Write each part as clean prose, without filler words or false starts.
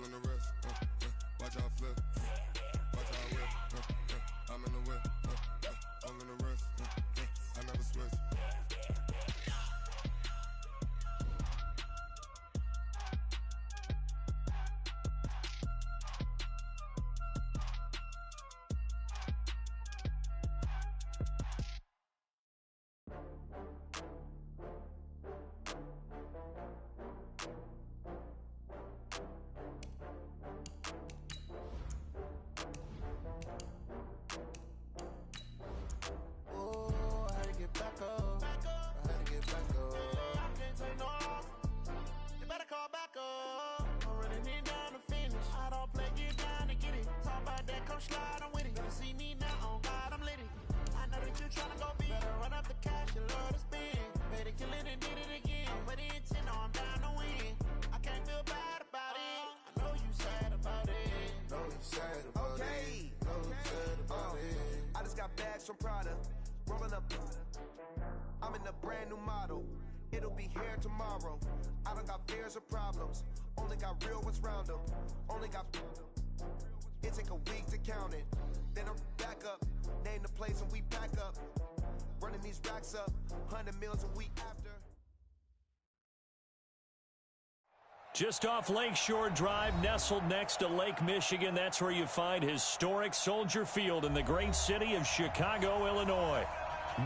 all in the wrist. Watch how I flip. Watch how I whip. I'm in the whip. All in the wrist. I never switch. I just got bags from Prada, rolling up. I'm in a brand new model. It'll be here tomorrow. I don't got fears or problems. Only got real ones round them. Only got. It take a week to count it. Then I'm back up. Name the place and we back up. Running these racks up. 100 meals a week after. Just off Lakeshore Drive, nestled next to Lake Michigan, that's where you find historic Soldier Field in the great city of Chicago, Illinois.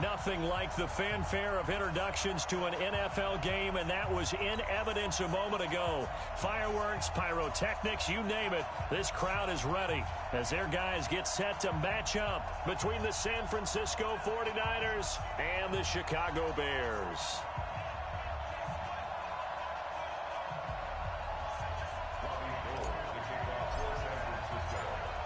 Nothing like the fanfare of introductions to an NFL game, and that was in evidence a moment ago. Fireworks, pyrotechnics, you name it, this crowd is ready as their guys get set to match up between the San Francisco 49ers and the Chicago Bears.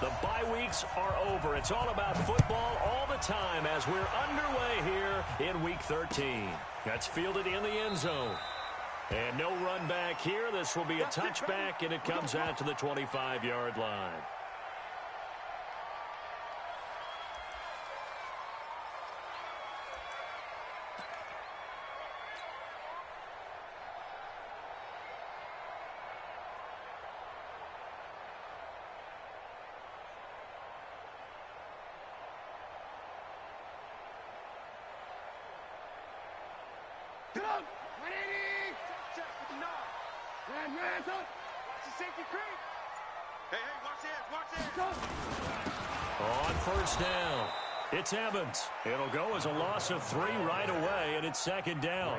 The bye weeks are over. It's all about football all the time as we're underway here in Week 13. That's fielded in the end zone. And no run back here. This will be a touchback, and it comes out to the 25-yard line. Get up! 180! Check with the nod. Hands up! Watch the safety creep! Hey, watch hands! On first down, it's Evans. It'll go as a loss of 3 right away, and it's second down.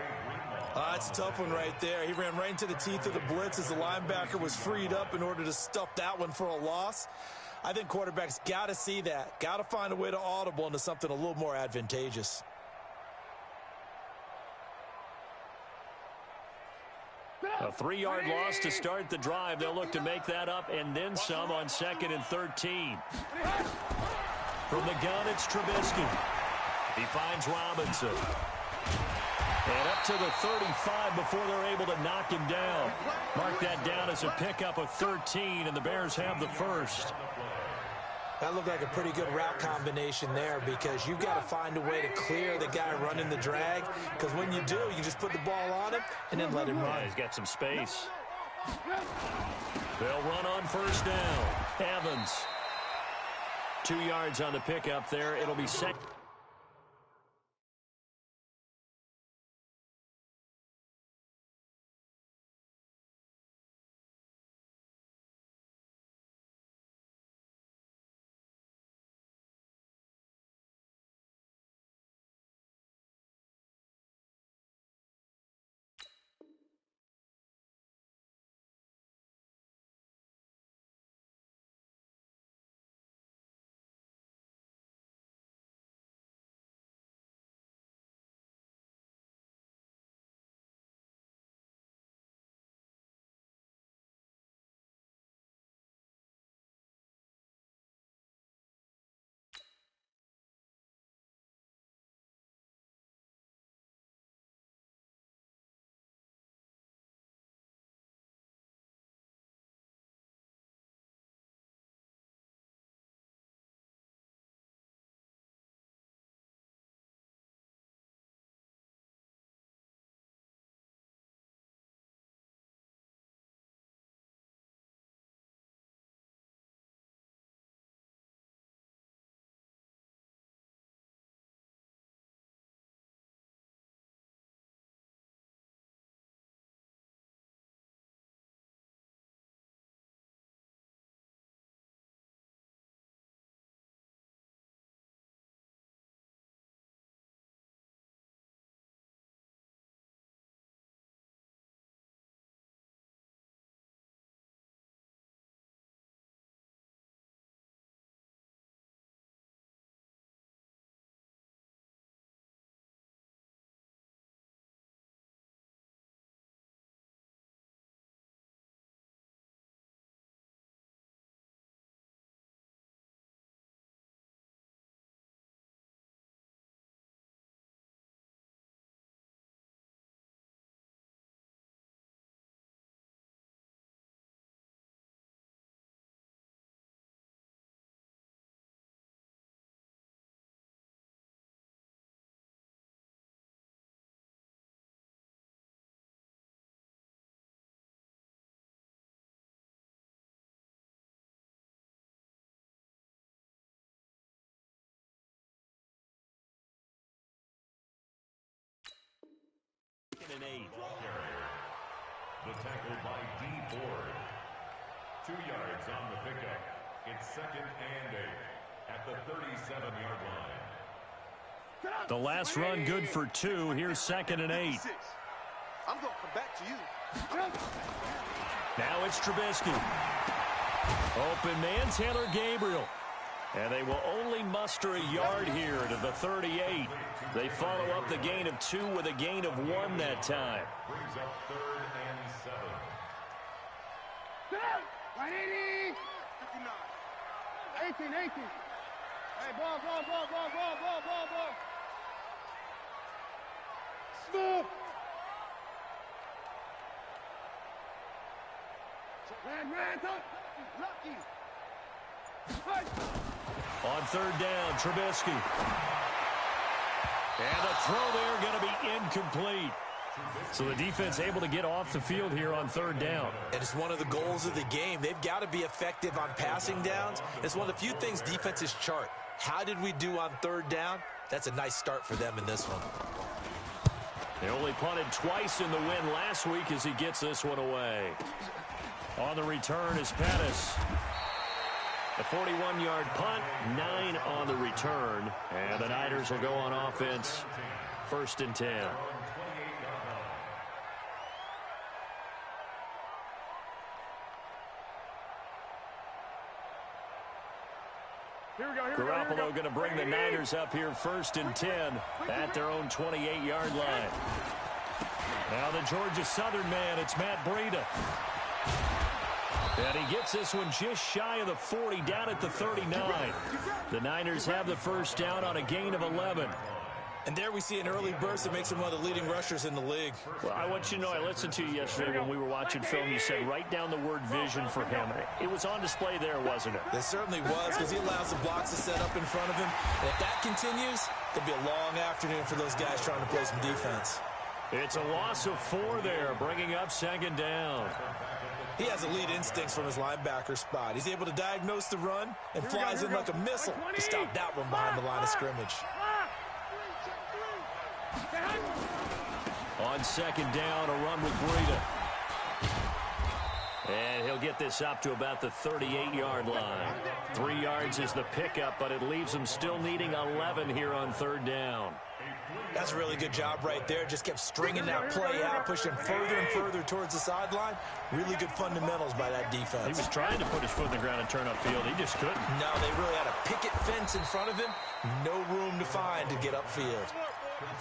It's a tough one right there. He ran right into the teeth of the blitz as the linebacker was freed up in order to stuff that one for a loss. I think quarterbacks got to see that. Got to find a way to audible into something a little more advantageous. A 3-yard loss to start the drive. They'll look to make that up and then some on 2nd and 13. From the gun, it's Trubisky. He finds Robinson. And up to the 35 before they're able to knock him down. Mark that down as a pickup of 13, and the Bears have the first. That looked like a pretty good route combination there because you've got to find a way to clear the guy running the drag, because when you do, you just put the ball on him and then let him run. Yeah, he's got some space. They'll run on first down. Evans. 2 yards on the pickup there. It'll be second. and 8. The tackle by D. Ford. 2 yards on the pickup. It's 2nd and 8 at the 37-yard line. The last run good for 2. Here's 2nd and 8. I'm going to come back to you. Now it's Trubisky. Open man, Taylor Gabriel. And they will only muster a yard here to the 38. They follow up the gain of 2 with a gain of 1 that time. Brings up 3rd and 7. 180. 59. 18. Hey, ball. Smooth. Ran, lucky. On 3rd down, Trubisky. And the throw there going to be incomplete. So the defense able to get off the field here on 3rd down. And it's one of the goals of the game. They've got to be effective on passing downs. It's one of the few things defenses chart. How did we do on 3rd down? That's a nice start for them in this one. They only punted twice in the win last week as he gets this one away. On the return is Pettis. A 41-yard punt, 9 on the return. And the Niners will go on offense, 1st and 10. Garoppolo going to bring the Niners up here 1st and 10 at their own 28-yard line. Now the Georgia Southern man, it's Matt Breida. And he gets this one just shy of the 40, down at the 39. The Niners have the 1st down on a gain of 11. And there we see an early burst that makes him one of the leading rushers in the league. Well, I want you to know, I listened to you yesterday when we were watching film. You said write down the word vision for him. It was on display there, wasn't it? It certainly was, because he allows the blocks to set up in front of him. And if that continues, it'll be a long afternoon for those guys trying to play some defense. It's a loss of 4 there, bringing up 2nd down. He has elite instincts from his linebacker spot. He's able to diagnose the run and flies in like a missile to stop that one behind the line of scrimmage. On 2nd down, a run with Breida. And he'll get this up to about the 38-yard line. 3 yards is the pickup, but it leaves him still needing 11 here on 3rd down. That's a really good job right there. Just kept stringing that play out, pushing further and further towards the sideline. Really good fundamentals by that defense. He was trying to put his foot in the ground and turn upfield. He just couldn't. No, they really had a picket fence in front of him. No room to find to get upfield.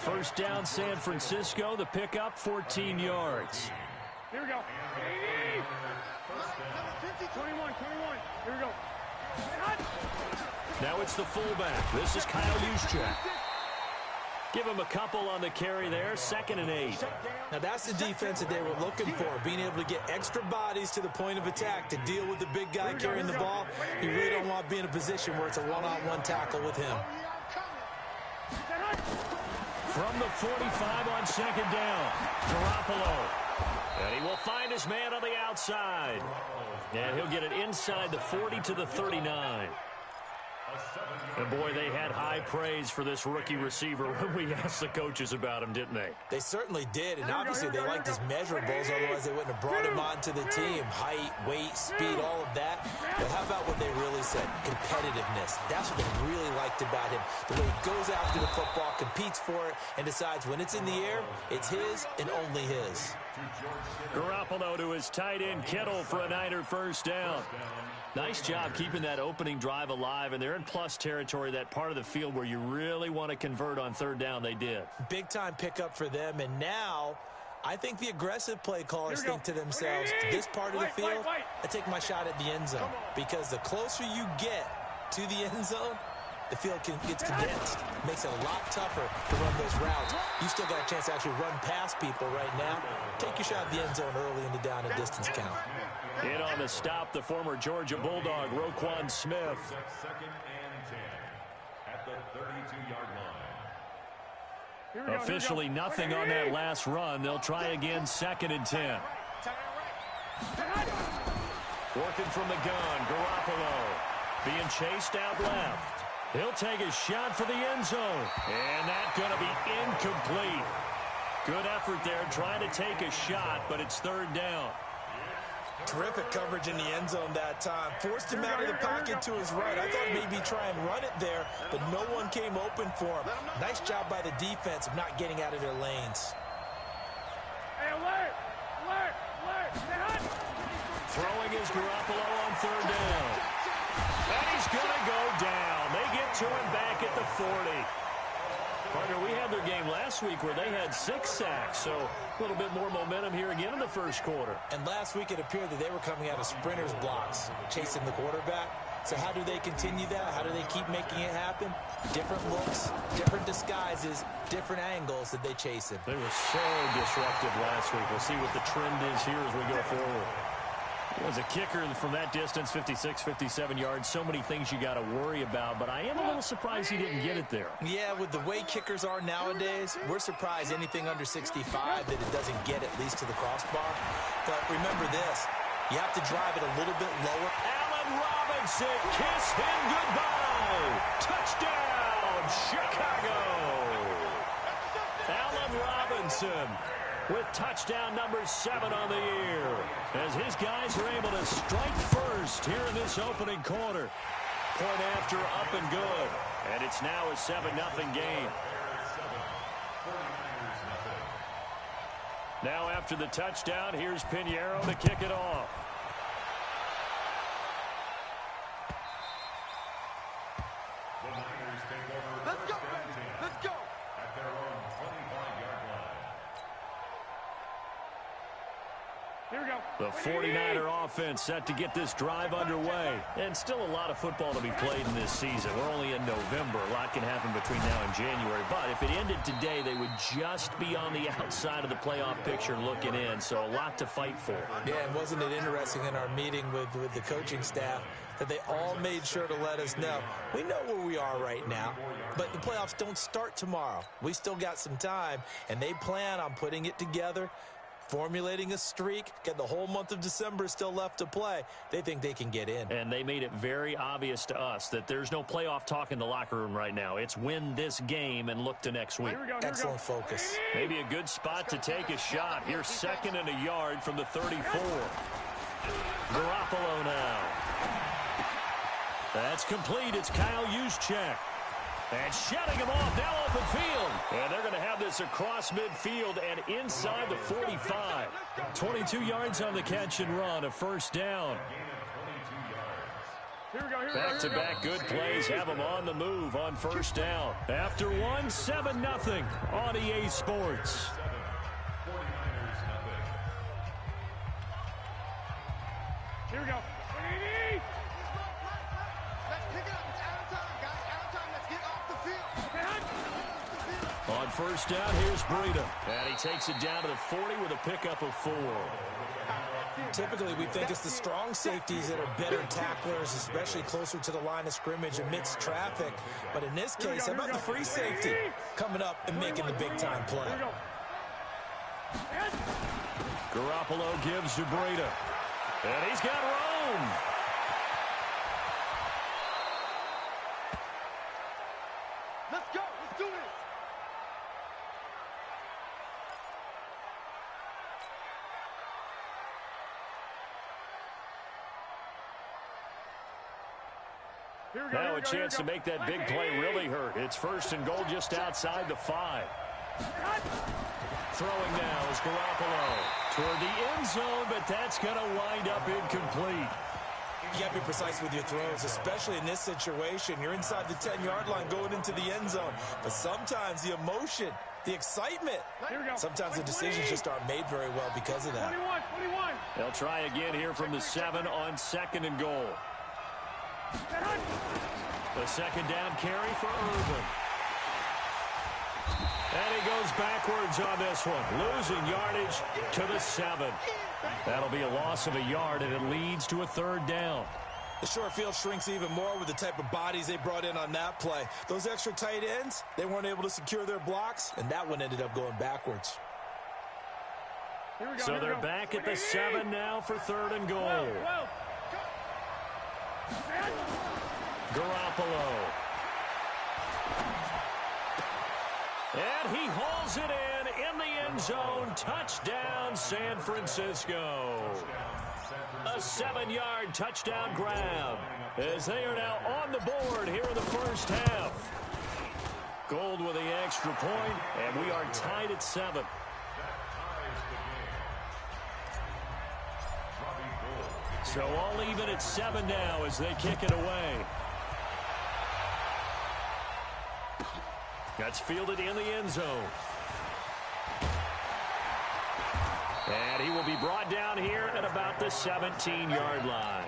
1st down, San Francisco. The pickup, 14 yards. Here we go. 21. Here we go. Now it's the fullback. This is Kyle Juszczyk. Give him a couple on the carry there, 2nd and 8. Now that's the defense that they were looking for, being able to get extra bodies to the point of attack to deal with the big guy carrying the ball. You really don't want to be in a position where it's a one-on-one tackle with him. From the 45 on 2nd down, Garoppolo. And he will find his man on the outside. And he'll get it inside the 40 to the 39. And boy, they had high praise for this rookie receiver when we asked the coaches about him, didn't they? They certainly did, and obviously they liked his measurables, otherwise they wouldn't have brought him onto the team. Height, weight, speed, all of that. But how about what they really said? Competitiveness. That's what they really liked about him. The way he goes after the football, competes for it, and decides when it's in the air, it's his and only his. Garoppolo to his tight end, Kittle, for a Niner 1st down. Nice job keeping that opening drive alive, and they're in plus territory, that part of the field where you really want to convert on 3rd down. They did. Big-time pickup for them, and now I think the aggressive play callers think to themselves, this part of the field, I take my shot at the end zone, because the closer you get to the end zone, the field gets condensed. Makes it a lot tougher to run those routes. You still got a chance to actually run past people right now. Take your shot at the end zone early in the down and distance count. In on the stop, the former Georgia Bulldog, Roquan Smith. 2nd and 10 at the 32-yard line. Officially nothing on that last run. They'll try again, 2nd and 10. Working from the gun, Garoppolo being chased out left. He'll take a shot for the end zone. And that's going to be incomplete. Good effort there, trying to take a shot, but it's third down. Terrific coverage in the end zone that time. Forced him out of the pocket to his right. I thought maybe try and run it there, but no one came open for him. Nice job by the defense of not getting out of their lanes. Hey, alert! Alert! Alert! Throwing is Garoppolo on third down. And he's going to go down. They get to him back at the 40. Partner, we had their game last week where they had 6 sacks, so a little bit more momentum here again in the first quarter. And last week it appeared that they were coming out of sprinters blocks, chasing the quarterback. So how do they continue that? How do they keep making it happen? Different looks, different disguises, different angles that they chase him. They were so disruptive last week. We'll see what the trend is here as we go forward. As a kicker from that distance, 56, 57 yards, so many things you got to worry about, but I am a little surprised he didn't get it there. Yeah, with the way kickers are nowadays, we're surprised anything under 65 that it doesn't get at least to the crossbar. But remember this, you have to drive it a little bit lower. Allen Robinson, kiss him goodbye. Touchdown, Chicago. Allen Robinson with touchdown number 7 on the year, as his guys are able to strike first here in this opening quarter. Point after up and good, and it's now a 7-0 game. Now after the touchdown, here's Pinheiro to kick it off. The Niners take over. Let's go, baby. Let's go. At their own 25-yard line. Here we go. The 49er offense set to get this drive underway. And still a lot of football to be played in this season. We're only in November. A lot can happen between now and January. But if it ended today, they would just be on the outside of the playoff picture looking in. So a lot to fight for. Yeah, and wasn't it interesting in our meeting with the coaching staff that they all made sure to let us know. We know where we are right now, but the playoffs don't start tomorrow. We still got some time, and they plan on putting it together, formulating a streak, get the whole month of December still left to play. They think they can get in. And they made it very obvious to us that there's no playoff talk in the locker room right now. It's win this game and look to next week. Excellent focus. Maybe a good spot to take a shot. Here's 2nd and a yard from the 34. Garoppolo now. That's complete. It's Kyle Juszczyk. And shutting him off now open field. And they're going to have this across midfield and inside the 45. 22 yards on the catch and run, a first down. Back-to-back good plays have them on the move on first down. After one, 7-0 on EA Sports. Here we go. On first down, here's Breida. And he takes it down to the 40 with a pickup of 4. Typically, we think it's the strong safeties that are better tacklers, especially closer to the line of scrimmage amidst traffic. But in this case, how about the free safety coming up and making the big-time play? Garoppolo gives to Breida. And he's got Rome. Let's go. Let's do this. Now a chance to make that big play really hurt. It's 1st and goal just outside the 5. Throwing now is Garoppolo toward the end zone, but that's going to wind up incomplete. You got to be precise with your throws, especially in this situation. You're inside the 10-yard line going into the end zone. But sometimes the emotion, the excitement, sometimes the decisions just aren't made very well because of that. 21. They'll try again here from the 7 on 2nd and goal. The 2nd down carry for Irvin. And he goes backwards on this one, losing yardage to the 7. That'll be a loss of a yard, and it leads to a 3rd down. The short field shrinks even more with the type of bodies they brought in on that play. Those extra tight ends, they weren't able to secure their blocks, and that one ended up going backwards. So they're back at the 7 now for 3rd and goal. Garoppolo. And he hauls it in the end zone. Touchdown, San Francisco. A 7-yard touchdown grab as they are now on the board here in the first half. Gold with the extra point, and we are tied at 7. So all even at 7 now as they kick it away. That's fielded in the end zone. And he will be brought down here at about the 17-yard line.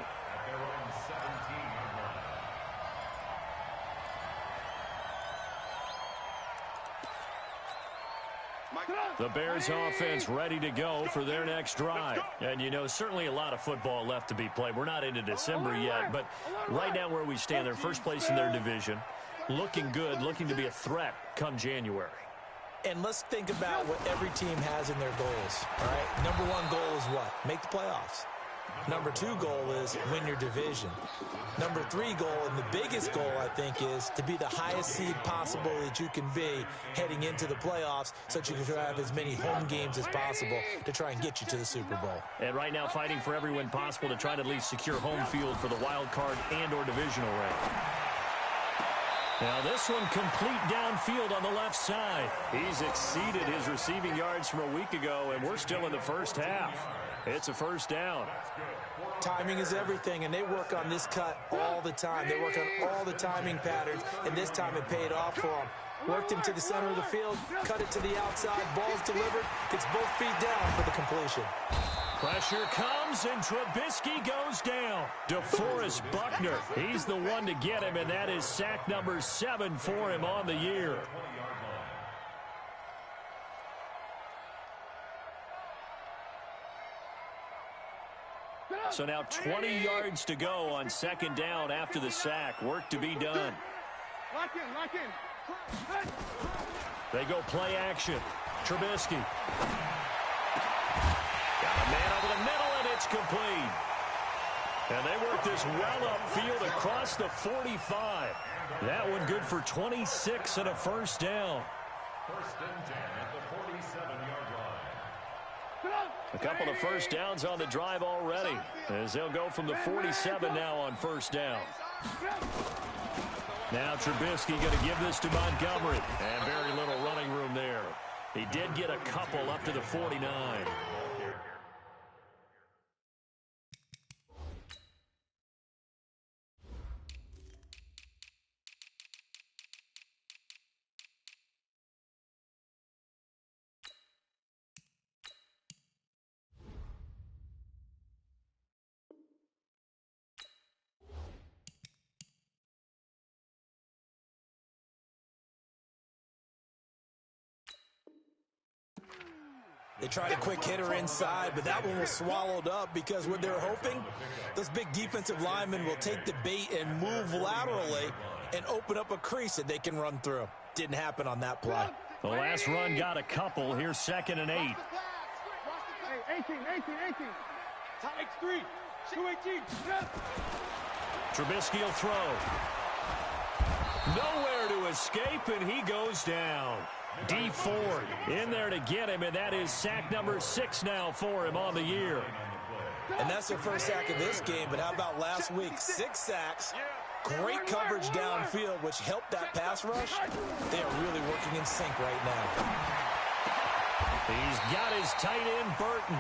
The Bears offense ready to go for their next drive. And, you know, certainly a lot of football left to be played. We're not into December yet, but right now where we stand, they're first place in their division. Looking good, looking to be a threat come January. And let's think about what every team has in their goals, all right? Number 1 goal is what? Make the playoffs. Number 2 goal is win your division. Number 3 goal, and the biggest goal, I think, is to be the highest seed possible that you can be heading into the playoffs so that you can have as many home games as possible to try and get you to the Super Bowl. And right now fighting for every win possible to try to at least secure home field for the wild card and or divisional round. Now this one complete downfield on the left side. He's exceeded his receiving yards from a week ago, and we're still in the first half. It's a first down. Timing is everything, and they work on this cut all the time. They work on all the timing patterns, and this time it paid off for them. Worked him to the center of the field, cut it to the outside, ball's delivered, gets both feet down for the completion. Pressure comes, and Trubisky goes down. DeForest Buckner, he's the one to get him, and that is sack number 7 for him on the year. So now 20 yards to go on second down after the sack. Work to be done. Lock in. They go play action. Trubisky. Got a man over the middle, and it's complete. And they work this well upfield across the 45. That one good for 26 and a first down. First and 10 at the 47-yard line. A couple of first downs on the drive already, as they'll go from the 47 now on first down. Now Trubisky going to give this to Montgomery, and very little running room there. He did get a couple up to the 49. They tried a quick hitter inside, but that one was swallowed up because what they're hoping, those big defensive linemen will take the bait and move laterally and open up a crease that they can run through. Didn't happen on that play. The last run got a couple. Here's 2nd and 8. Hey, 18. Tight 3. 218. Trubisky will throw. Nowhere to escape, and he goes down. D Ford in there to get him, and that is sack number 6 now for him on the year. And that's their first sack of this game, but how about last week? 6 sacks, great coverage downfield, which helped that pass rush. They are really working in sync right now. He's got his tight end, Burton.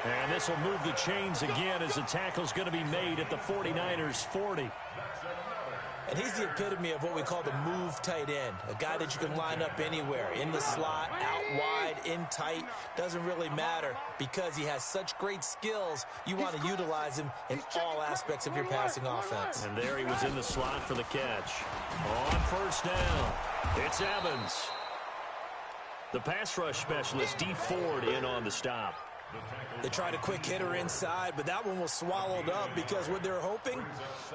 And this will move the chains again as the tackle's going to be made at the 49ers 40. And he's the epitome of what we call the move tight end, a guy that you can line up anywhere, in the slot, out wide, in tight, doesn't really matter because he has such great skills. You want to utilize him in all aspects of your passing offense. And there he was in the slot for the catch. On first down, it's Evans. The pass rush specialist, D Ford, in on the stop. They tried a quick hitter inside, but that one was swallowed up because what they're hoping,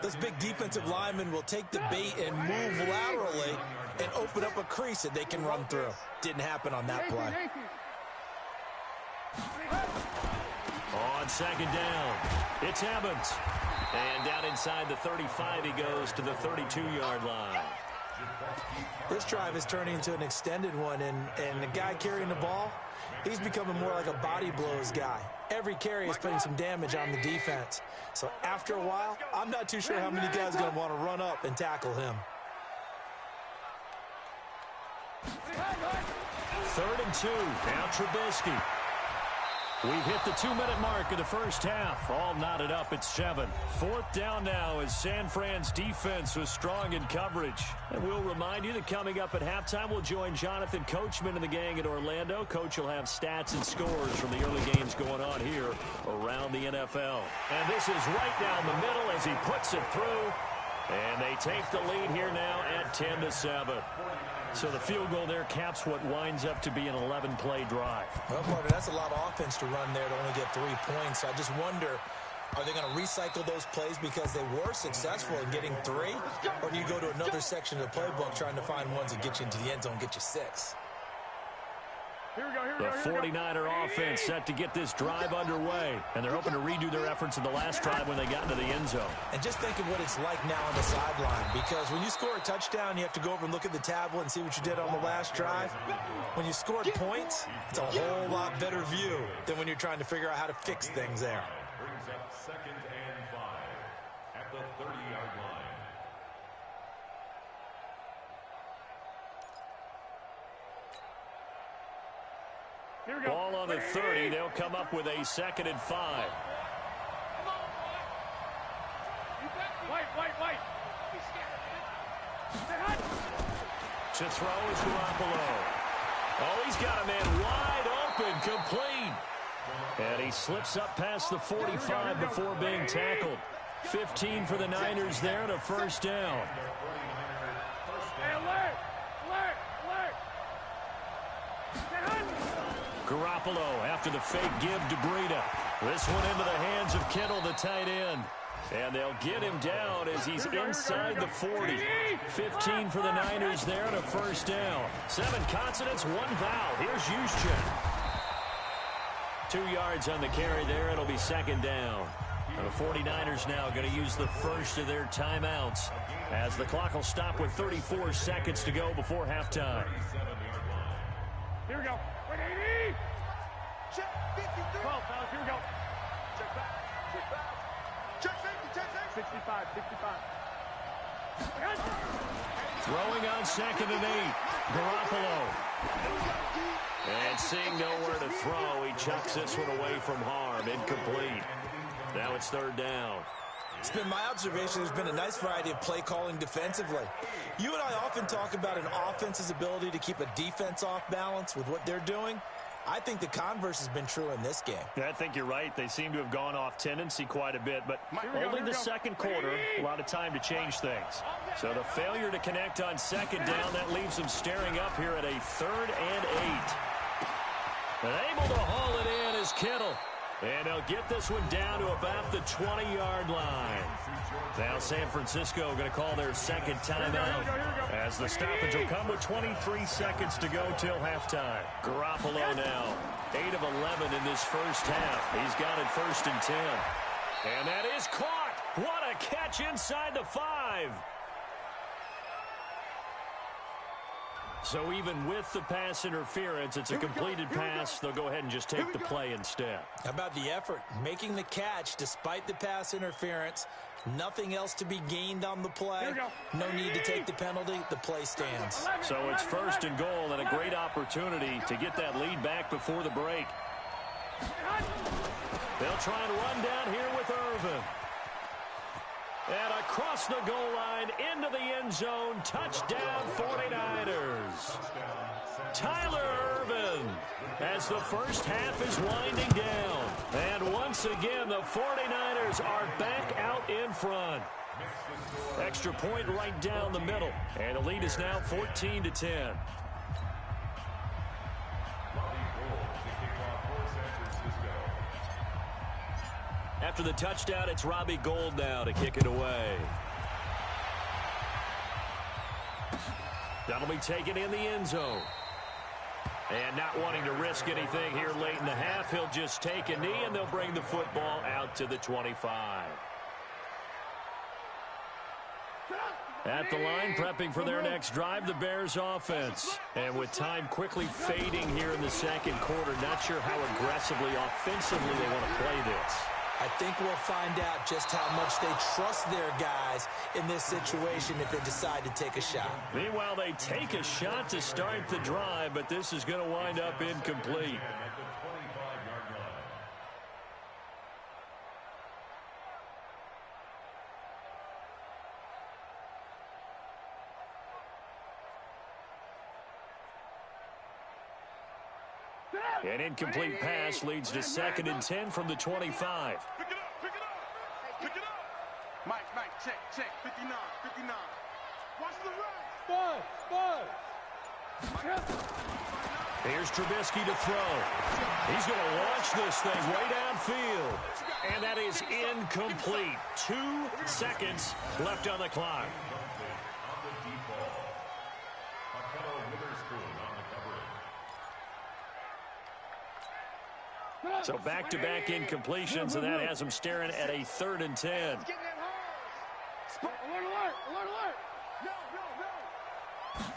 those big defensive linemen will take the bait and move laterally and open up a crease that they can run through. Didn't happen on that play. On second down, it's Evans. And down inside the 35 he goes to the 32-yard line. This drive is turning into an extended one, and the guy carrying the ball, he's becoming more like a body blows guy. Every carry is putting some damage on the defense. So after a while, I'm not too sure how many guys are going to want to run up and tackle him. 3rd and 2. Now Trubisky. We've hit the 2-minute mark of the first half. All knotted up at 7. 4th down now as San Fran's defense was strong in coverage. And we'll remind you that coming up at halftime, we'll join Jonathan Coachman and the gang at Orlando. Coach will have stats and scores from the early games going on here around the NFL. And this is right down the middle as he puts it through. And they take the lead here now at 10-7. So the field goal there caps what winds up to be an 11-play drive. Well, partner, that's a lot of offense to run there to only get 3 points. I just wonder, are they going to recycle those plays because they were successful in getting 3? Or do you go to another section of the playbook trying to find ones that get you into the end zone, get you 6? The 49er offense set to get this drive underway. And they're hoping to redo their efforts in the last drive when they got into the end zone. And just think of what it's like now on the sideline. Because when you score a touchdown, you have to go over and look at the tablet and see what you did on the last drive. When you scored points, it's a whole lot better view than when you're trying to figure out how to fix things there. Brings up 2nd and 5 at the 30-yard line. Ball on the 30. They'll come up with a 2nd and 5. To throw is Garoppolo. Oh, he's got a man wide open, complete. And he slips up past the 45 before being tackled. 15 for the Niners there and a 1st down. Garoppolo after the fake give to Breida. This one into the hands of Kittle, the tight end. And they'll get him down as he's inside the 40. 15 for the Niners there and a 1st down. 7 consonants, 1 vowel. Here's Juszczyk. 2 yards on the carry there. It'll be 2nd down. And the 49ers now going to use the first of their timeouts as the clock will stop with 34 seconds to go before halftime. Here we go. 180. Check 53. 12, fellas. Here we go. Check back. Check back. Check 50. Check 65. 65. Throwing on 2nd and 8. Garoppolo. And seeing nowhere to throw, he chucks this one away from harm. Incomplete. Now it's 3rd down. It's been my observation there's been a nice variety of play calling defensively. You and I often talk about an offense's ability to keep a defense off balance with what they're doing. I think the converse has been true in this game. Yeah, I think you're right. They seem to have gone off tendency quite a bit, but only the 2nd quarter, a lot of time to change things. So the failure to connect on 2nd down, that leaves them staring up here at a 3rd and 8. And able to haul it in is Kittle. And they'll get this one down to about the 20-yard line. Now San Francisco going to call their 2nd timeout as the stoppage will come with 23 seconds to go till halftime. Garoppolo now, 8 of 11 in this first half. He's got it 1st and 10. And that is caught. What a catch inside the 5. So even with the pass interference, it's a completed pass. They'll go ahead and just take the play instead. How about the effort? Making the catch despite the pass interference. Nothing else to be gained on the play. No need to take the penalty. The play stands. So it's 1st and goal and a great opportunity to get that lead back before the break. They'll try and run down here with Irvin. And across the goal line into the end zone. Touchdown 49ers. Tyler Irvin as the first half is winding down. And once again, the 49ers are back out in front. Extra point right down the middle. And the lead is now 14-10. After the touchdown, it's Robbie Gould now to kick it away. That'll be taken in the end zone. And not wanting to risk anything here late in the half, he'll just take a knee, and they'll bring the football out to the 25. At the line, prepping for their next drive, the Bears offense. And with time quickly fading here in the second quarter, not sure how aggressively, offensively they want to play this. I think we'll find out just how much they trust their guys in this situation if they decide to take a shot. Meanwhile, they take a shot to start the drive, but this is going to wind up incomplete. An incomplete pass leads to 2nd and 10 from the 25. Pick it up, pick it up, pick it up. Mike, check, 59. Watch the run. Spud. Here's Trubisky to throw. He's going to launch this thing way downfield. And that is incomplete. 2 seconds left on the clock. So back-to-back incompletions, and that has him staring at a 3rd and 10. Alert.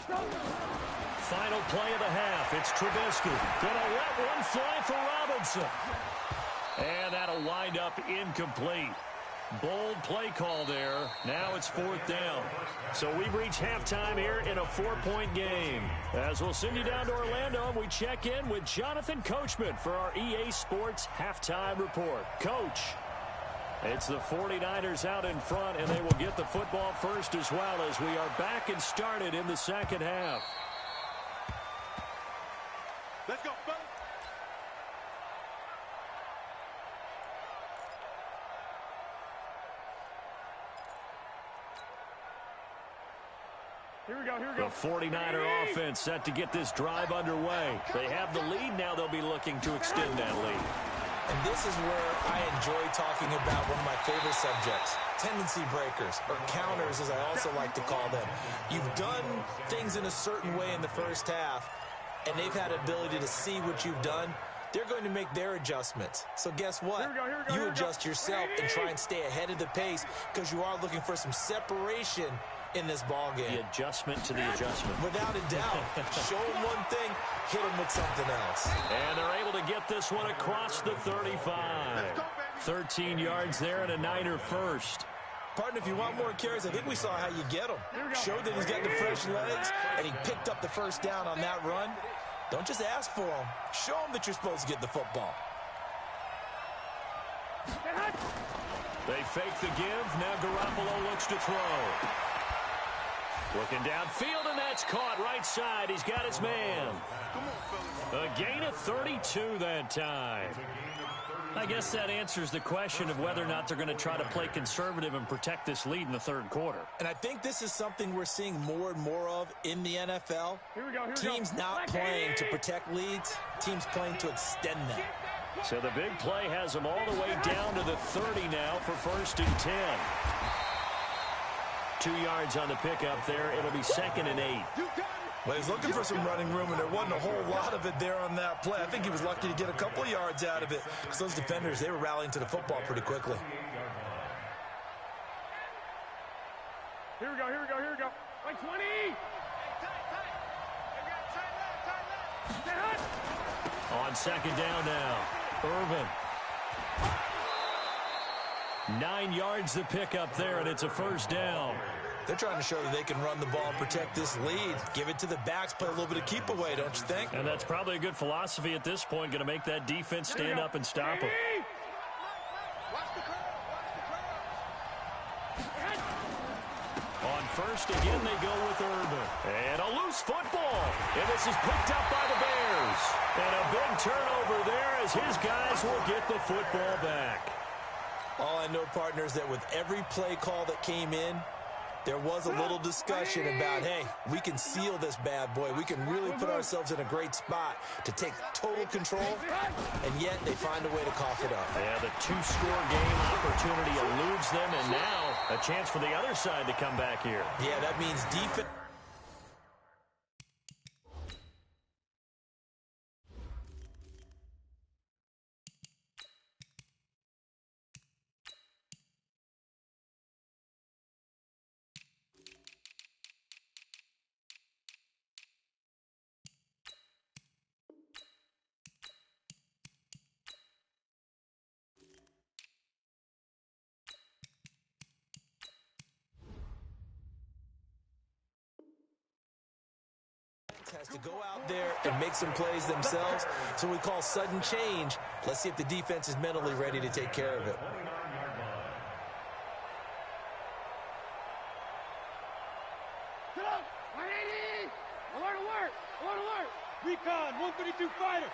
No. Final play of the half. It's Trubisky. Gonna let one fly for Robinson. And that'll wind up incomplete. Bold play call there. Now it's 4th down. So we've reached halftime here in a 4-point game. As we'll send you down to Orlando, and we check in with Jonathan Coachman for our EA Sports Halftime Report. Coach, it's the 49ers out in front, and they will get the football first as well as we are back and started in the second half. Let's go, fellas. Here we go. The 49er offense set to get this drive underway. They have the lead. Now they'll be looking to extend that lead. And this is where I enjoy talking about one of my favorite subjects, tendency breakers, or counters as I also like to call them. You've done things in a certain way in the first half, and they've had ability to see what you've done. They're going to make their adjustments. So guess what? You adjust yourself and try and stay ahead of the pace because you are looking for some separation in this ball game. The adjustment to the adjustment. Without a doubt. Show them one thing, hit them with something else. And they're able to get this one across the 35. 13 yards there and a Niner first. Partner, if you want more carries, I think we saw how you get them. Showed that he's got the fresh legs, and he picked up the first down on that run. Don't just ask for them. Show them that you're supposed to get the football. They fake the give. Now Garoppolo looks to throw. Looking downfield, and that's caught right side. He's got his man. A gain of 32 that time. I guess that answers the question of whether or not they're going to try to play conservative and protect this lead in the third quarter. And I think this is something we're seeing more and more of in the NFL. Teams not playing to protect leads, teams playing to extend them. So the big play has them all the way down to the 30 now for 1st and 10. 2 yards on the pickup there. It'll be 2nd and 8. Well, he's looking for some running room, and there wasn't a whole lot of it there on that play. I think he was lucky to get a couple of yards out of it. Because those defenders, they were rallying to the football pretty quickly. Here we go. Like 20. On 2nd down now. Irvin. 9 yards the pickup there, and it's a 1st down. They're trying to show that they can run the ball and protect this lead. Give it to the backs, play a little bit of keep away, don't you think? And that's probably a good philosophy at this point, going to make that defense stand up and stop them. On 1st, again, they go with Irvin. And a loose football. And this is picked up by the Bears. And a big turnover there as his guys will get the football back. All I know, partners, that with every play call that came in, there was a little discussion about, hey, we can seal this bad boy. We can really put ourselves in a great spot to take total control, and yet they find a way to cough it up. Yeah, the 2-score game opportunity eludes them, and now a chance for the other side to come back here. Yeah, that means defense. has to go out there and make some plays themselves. So we call sudden change. Let's see if the defense is mentally ready to take care of it. Recon, 132 fighter.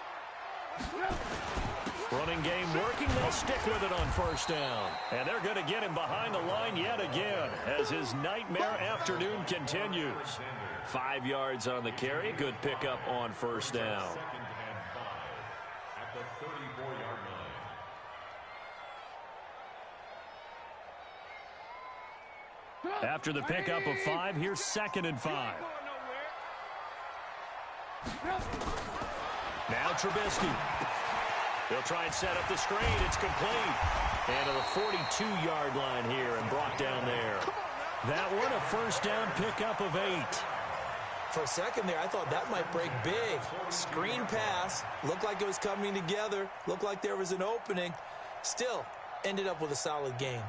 Running game working. They'll stick with it on first down. And they're going to get him behind the line yet again as his nightmare afternoon continues. 5 yards on the carry. Good pickup on first down. Second and 5 at the 34-yard line. After the pickup of 5, here's 2nd and 5. Now Trubisky. They'll try and set up the screen. It's complete. And to the 42-yard line here and brought down there. That one a first down pickup of 8. For a second there, I thought that might break big. Screen pass. Looked like it was coming together. Looked like there was an opening. Still, ended up with a solid game.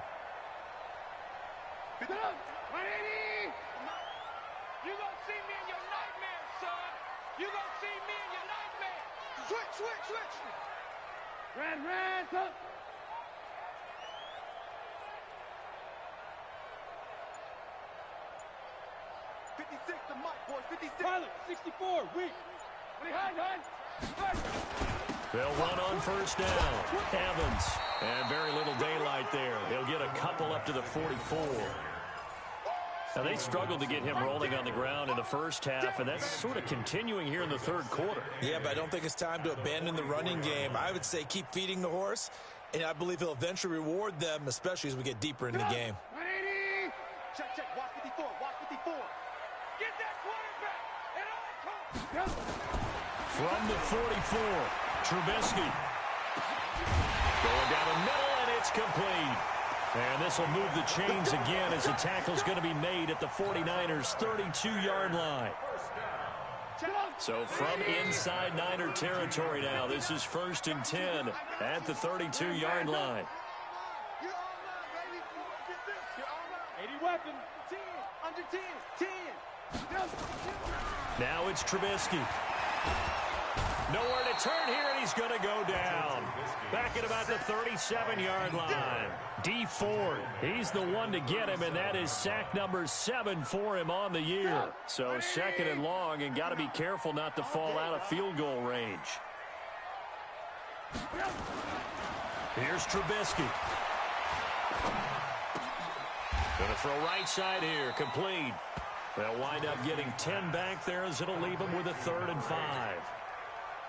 You gonna see me in your nightmares, son. You gonna see me in your nightmares. Switch. Ran, up. The mic, boys, 56. Pilot, 64, weak. They'll run on first down. Evans. And very little daylight there. He'll get a couple up to the 44. Now, they struggled to get him rolling on the ground in the first half, and that's sort of continuing here in the third quarter. Yeah, but I don't think it's time to abandon the running game. I would say keep feeding the horse, and I believe he'll eventually reward them, especially as we get deeper in the game. 180. Check. Watch 54. Get that quarterback. And From the 44, Trubisky. Going down the middle, and it's complete. And this will move the chains again as the tackle's going to be made at the 49ers' 32-yard line. So from inside Niner territory now, this is 1st and 10 at the 32-yard line. 80 weapon. 10, under 10, 10. Now it's Trubisky. Nowhere to turn here, and he's going to go down. Back at about the 37-yard line. D Ford, he's the one to get him, and that is sack number 7 for him on the year. So 2nd and long, and got to be careful not to fall out of field goal range. Here's Trubisky. Going to throw right side here, complete. They'll wind up getting 10 back there as it'll leave them with a 3rd and 5.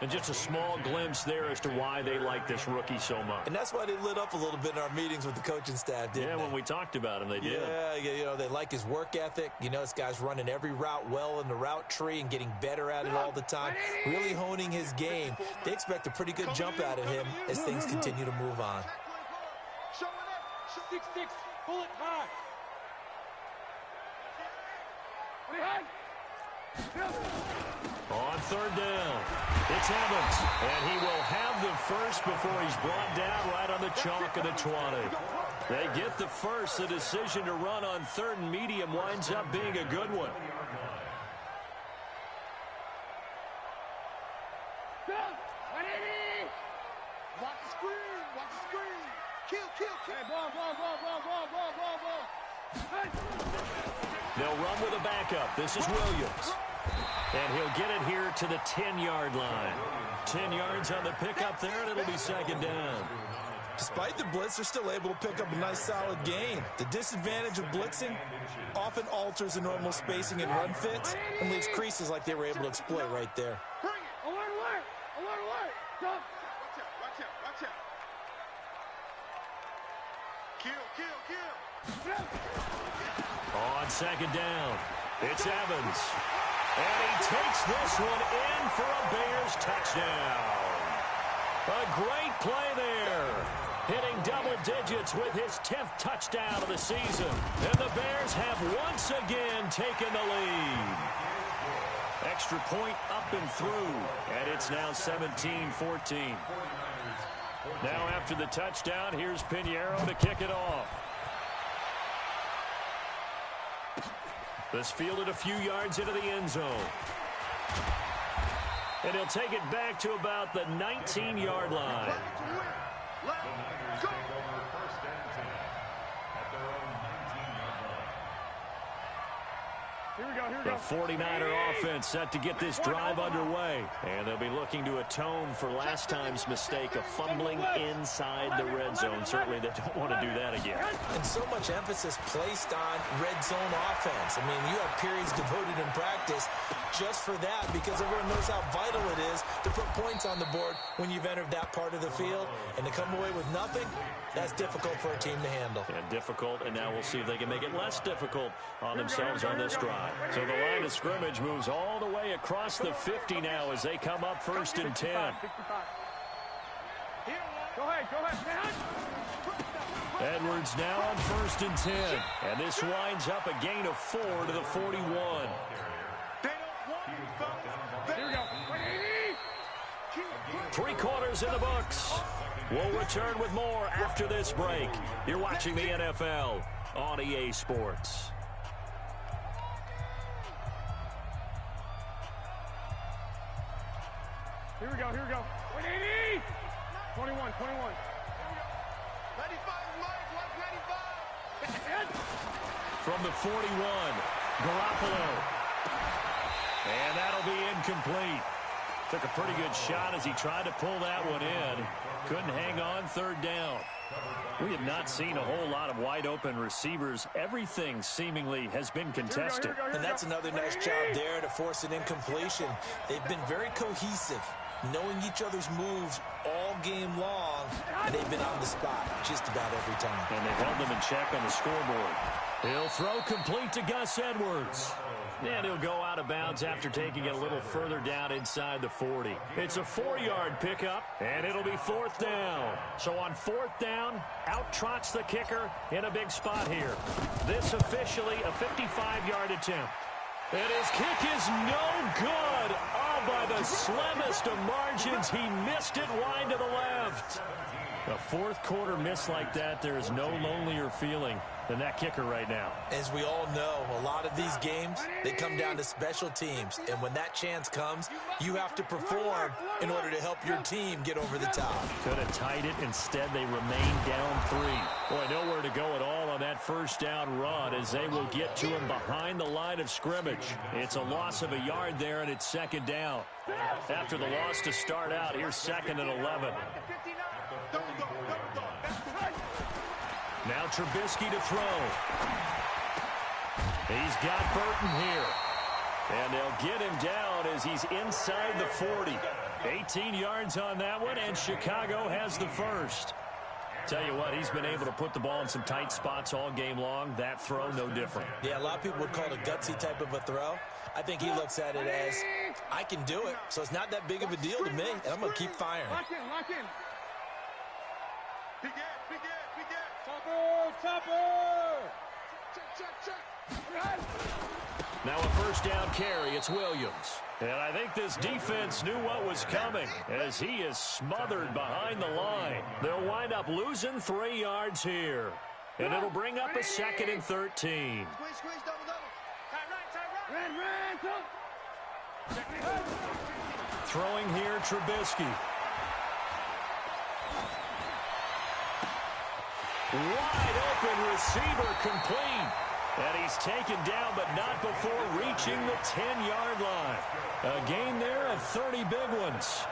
And just a small glimpse there as to why they like this rookie so much. And that's why they lit up a little bit in our meetings with the coaching staff, didn't they? Yeah, when we talked about him, they did. Yeah, they like his work ethic. You know, this guy's running every route well in the route tree and getting better at it all the time, really honing his game. They expect a pretty good jump out of him as things continue to move on. 6-6, bullet high. On 3rd down, it's Evans, and he will have the first before he's brought down right on the chalk of the 20. They get the first. The decision to run on 3rd and medium winds up being a good one. Watch the screen. Kill. Hey, ball. They'll run with a backup. This is Williams. And he'll get it here to the 10-yard line. 10 yards on the pickup there, and it'll be 2nd down. Despite the blitz, they're still able to pick up a nice, solid gain. The disadvantage of blitzing often alters the normal spacing and run fits and leaves creases like they were able to exploit right there. Alert. Stop. Watch out. Kill. On 2nd down, it's Evans. And he takes this one in for a Bears touchdown. A great play there. Hitting double digits with his 10th touchdown of the season. And the Bears have once again taken the lead. Extra point up and through. And it's now 17-14. Now after the touchdown, here's Pinheiro to kick it off. This fielded a few yards into the end zone. And he'll take it back to about the 19-yard line. Niners take over 1st and 10 at their own 19-yard line. Here we go, here we The go. 49er offense set to get this drive underway. And they'll be looking to atone for last time's mistake of fumbling inside the red zone. Certainly they don't want to do that again. And so much emphasis placed on red zone offense. I mean, you have periods devoted in practice just for that because everyone knows how vital it is to put points on the board when you've entered that part of the field. And to come away with nothing, that's difficult for a team to handle. And difficult, and now we'll see if they can make it less difficult on themselves on this drive. So the line of scrimmage moves all the way across the 50 now as they come up 1st and 10. 65. Go ahead, man. Edwards now on 1st and 10. And this winds up a gain of 4 to the 41. Here we go. 3 quarters in the books. We'll return with more after this break. You're watching the NFL on EA Sports. Here we go. 180. 21. 95. From the 41, Garoppolo. And that'll be incomplete. Took a pretty good shot as he tried to pull that one in. Couldn't hang on 3rd down. We have not seen a whole lot of wide-open receivers. Everything seemingly has been contested. Here we go. And that's another nice job there to force an incompletion. They've been very cohesive, knowing each other's moves all game long, and they've been on the spot just about every time. And they've held them in check on the scoreboard. He'll throw complete to Gus Edwards. And he'll go out of bounds after taking it a little further down inside the 40. It's a 4-yard pickup, and it'll be 4th down. So on 4th down, out trots the kicker in a big spot here. This officially a 55-yard attempt. And his kick is no good. Oh, by the slimmest of margins, he missed it wide to the left. A 4th quarter miss like that, there is no lonelier feeling than that kicker right now. As we all know, a lot of these games, they come down to special teams. And when that chance comes, you have to perform in order to help your team get over the top. Could have tied it. Instead, they remain down 3. Boy, nowhere to go at all on that 1st down run as they will get to him behind the line of scrimmage. It's a loss of a yard there, and it's 2nd down. After the loss to start out, here's 2nd and 11. Now Trubisky to throw. He's got Burton here. And they'll get him down as he's inside the 40. 18 yards on that one, and Chicago has the first. Tell you what, he's been able to put the ball in some tight spots all game long. That throw, no different. Yeah, a lot of people would call it a gutsy type of a throw. I think he looks at it as, I can do it, so it's not that big of a deal to me, and I'm going to keep firing. Lock in. Topper! Check. Now a 1st down carry. It's Williams. And I think this defense knew what was coming as he is smothered behind the line. They'll wind up losing 3 yards here. And it'll bring up a 2nd and 13. Squeeze, double. Run. Throwing here, Trubisky. Wide open receiver complete. And he's taken down, but not before reaching the 10-yard line. A gain there of 30 big ones.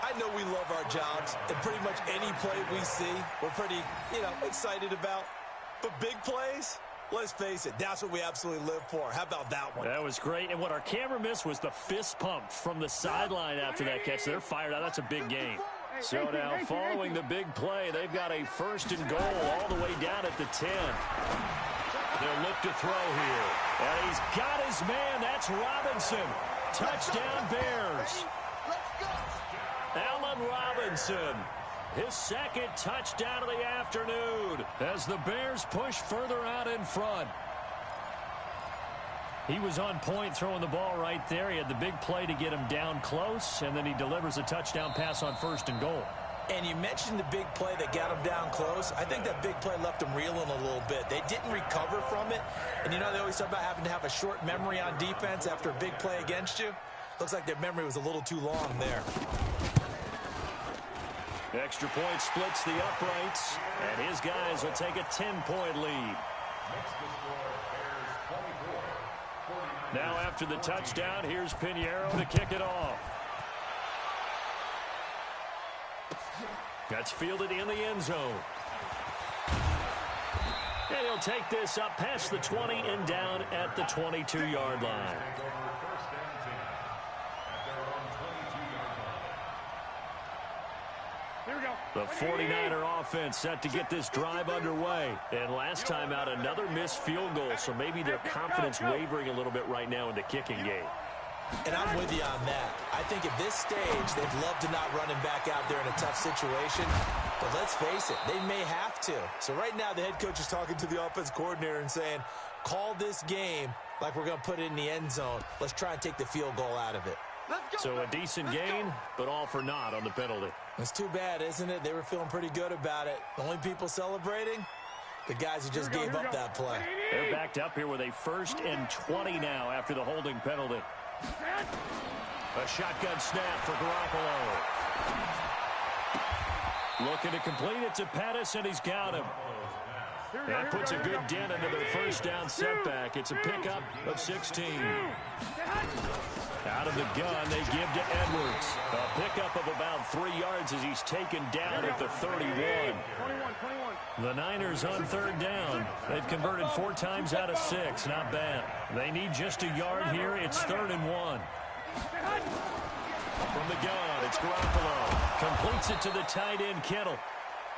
I know we love our jobs, and pretty much any play we see, we're pretty, excited about. But big plays, let's face it, that's what we absolutely live for. How about that one? That was great. And what our camera missed was the fist pump from the sideline after that catch. They're fired out. That's a big gain. So now following the big play, they've got a 1st and goal all the way down at the 10. They'll look to throw here. And he's got his man. That's Robinson. Touchdown Bears. Allen Robinson. His 2nd touchdown of the afternoon as the Bears push further out in front. He was on point throwing the ball right there. He had the big play to get him down close, and then he delivers a touchdown pass on 1st and goal. And you mentioned the big play that got him down close. I think that big play left him reeling a little bit. They didn't recover from it. And they always talk about having to have a short memory on defense after a big play against you. Looks like their memory was a little too long there. Extra point splits the uprights, and his guys will take a 10-point lead. Now after the touchdown, here's Pinheiro to kick it off. That's fielded in the end zone. And he'll take this up past the 20 and down at the 22-yard line. The 49er offense set to get this drive underway. And last time out, another missed field goal, so maybe their confidence wavering a little bit right now in the kicking game. And I'm with you on that. I think at this stage, they'd love to not run him back out there in a tough situation. But let's face it, they may have to. So right now, the head coach is talking to the offense coordinator and saying, call this game like we're going to put it in the end zone. Let's try and take the field goal out of it. So a decent gain, but all for naught on the penalty. It's too bad, isn't it? They were feeling pretty good about it. The only people celebrating, the guys who just gave up that play. They're backed up here with a 1st and 20 now after the holding penalty. A shotgun snap for Garoppolo. Looking to complete it to Pettis, and he's got him. That puts a good dent into their first down setback. It's a pickup of 16. Out of the gun, they give to Edwards. A pickup of about 3 yards as he's taken down at the 31. The Niners on 3rd down. They've converted 4 times out of 6. Not bad. They need just a yard here. It's 3rd and 1. From the gun, it's Garoppolo. Completes it to the tight end, Kittle.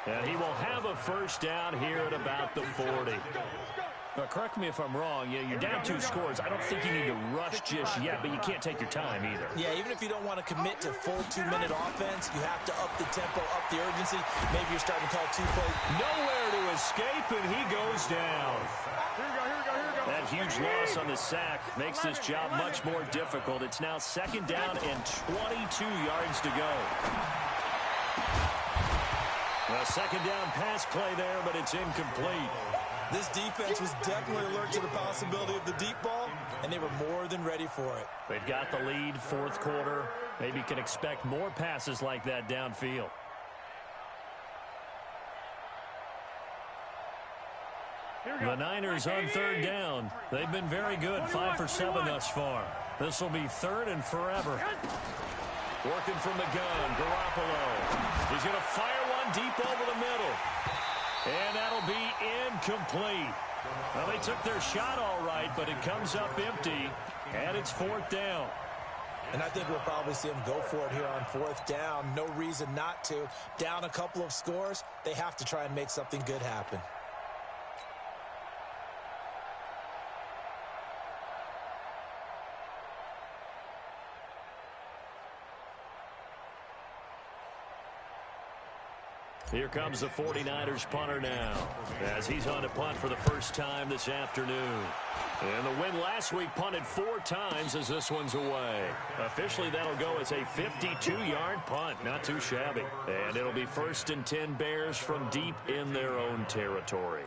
And he will have a first down here at about the 40. Correct me if I'm wrong. Yeah, you're down 2 scores. I don't think you need to rush just yet, but you can't take your time either. Yeah, even if you don't want to commit to full 2-minute offense, you have to up the tempo, up the urgency. Maybe you're starting to call 2 plays. Nowhere to escape, and he goes down. That huge loss on the sack makes this job much more difficult. It's now 2nd down and 22 yards to go. A 2nd down pass play there, but it's incomplete. This defense was definitely alert to the possibility of the deep ball, and they were more than ready for it. They've got the lead, 4th quarter. Maybe can expect more passes like that downfield. The Niners on 3rd down. They've been very good, 5 for 7 thus far. This will be 3rd and forever. Working from the gun, Garoppolo. He's going to fire one deep over the middle. And that'll be incomplete. Well, they took their shot all right, but it comes up empty, and it's 4th down. And I think we'll probably see them go for it here on 4th down. No reason not to. Down a couple of scores, they have to try and make something good happen. Here comes the 49ers punter now, as he's on to punt for the first time this afternoon. And the win last week punted 4 times as this one's away. Officially, that'll go as a 52-yard punt. Not too shabby. And it'll be 1st and 10 Bears from deep in their own territory.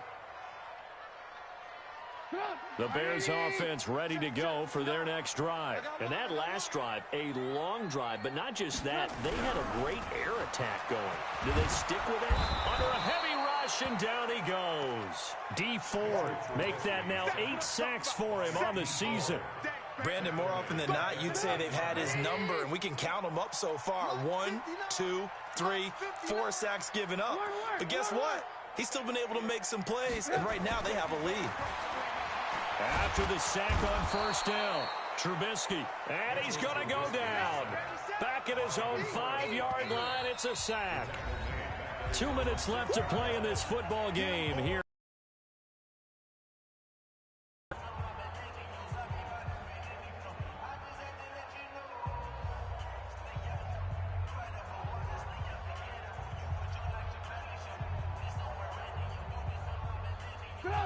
The Bears offense ready to go for their next drive. And that last drive, a long drive, but not just that. They had a great air attack going. Do they stick with it? Under a heavy rush, and down he goes. D Ford make that now 8 sacks for him on the season. Brandon, more often than not, you'd say they've had his number, and we can count them up so far. 1, 2, 3, 4 sacks given up. But guess what? He's still been able to make some plays, and right now they have a lead. After the sack on 1st down, Trubisky, and he's going to go down. Back at his own 5-yard line, it's a sack. 2 minutes left to play in this football game here.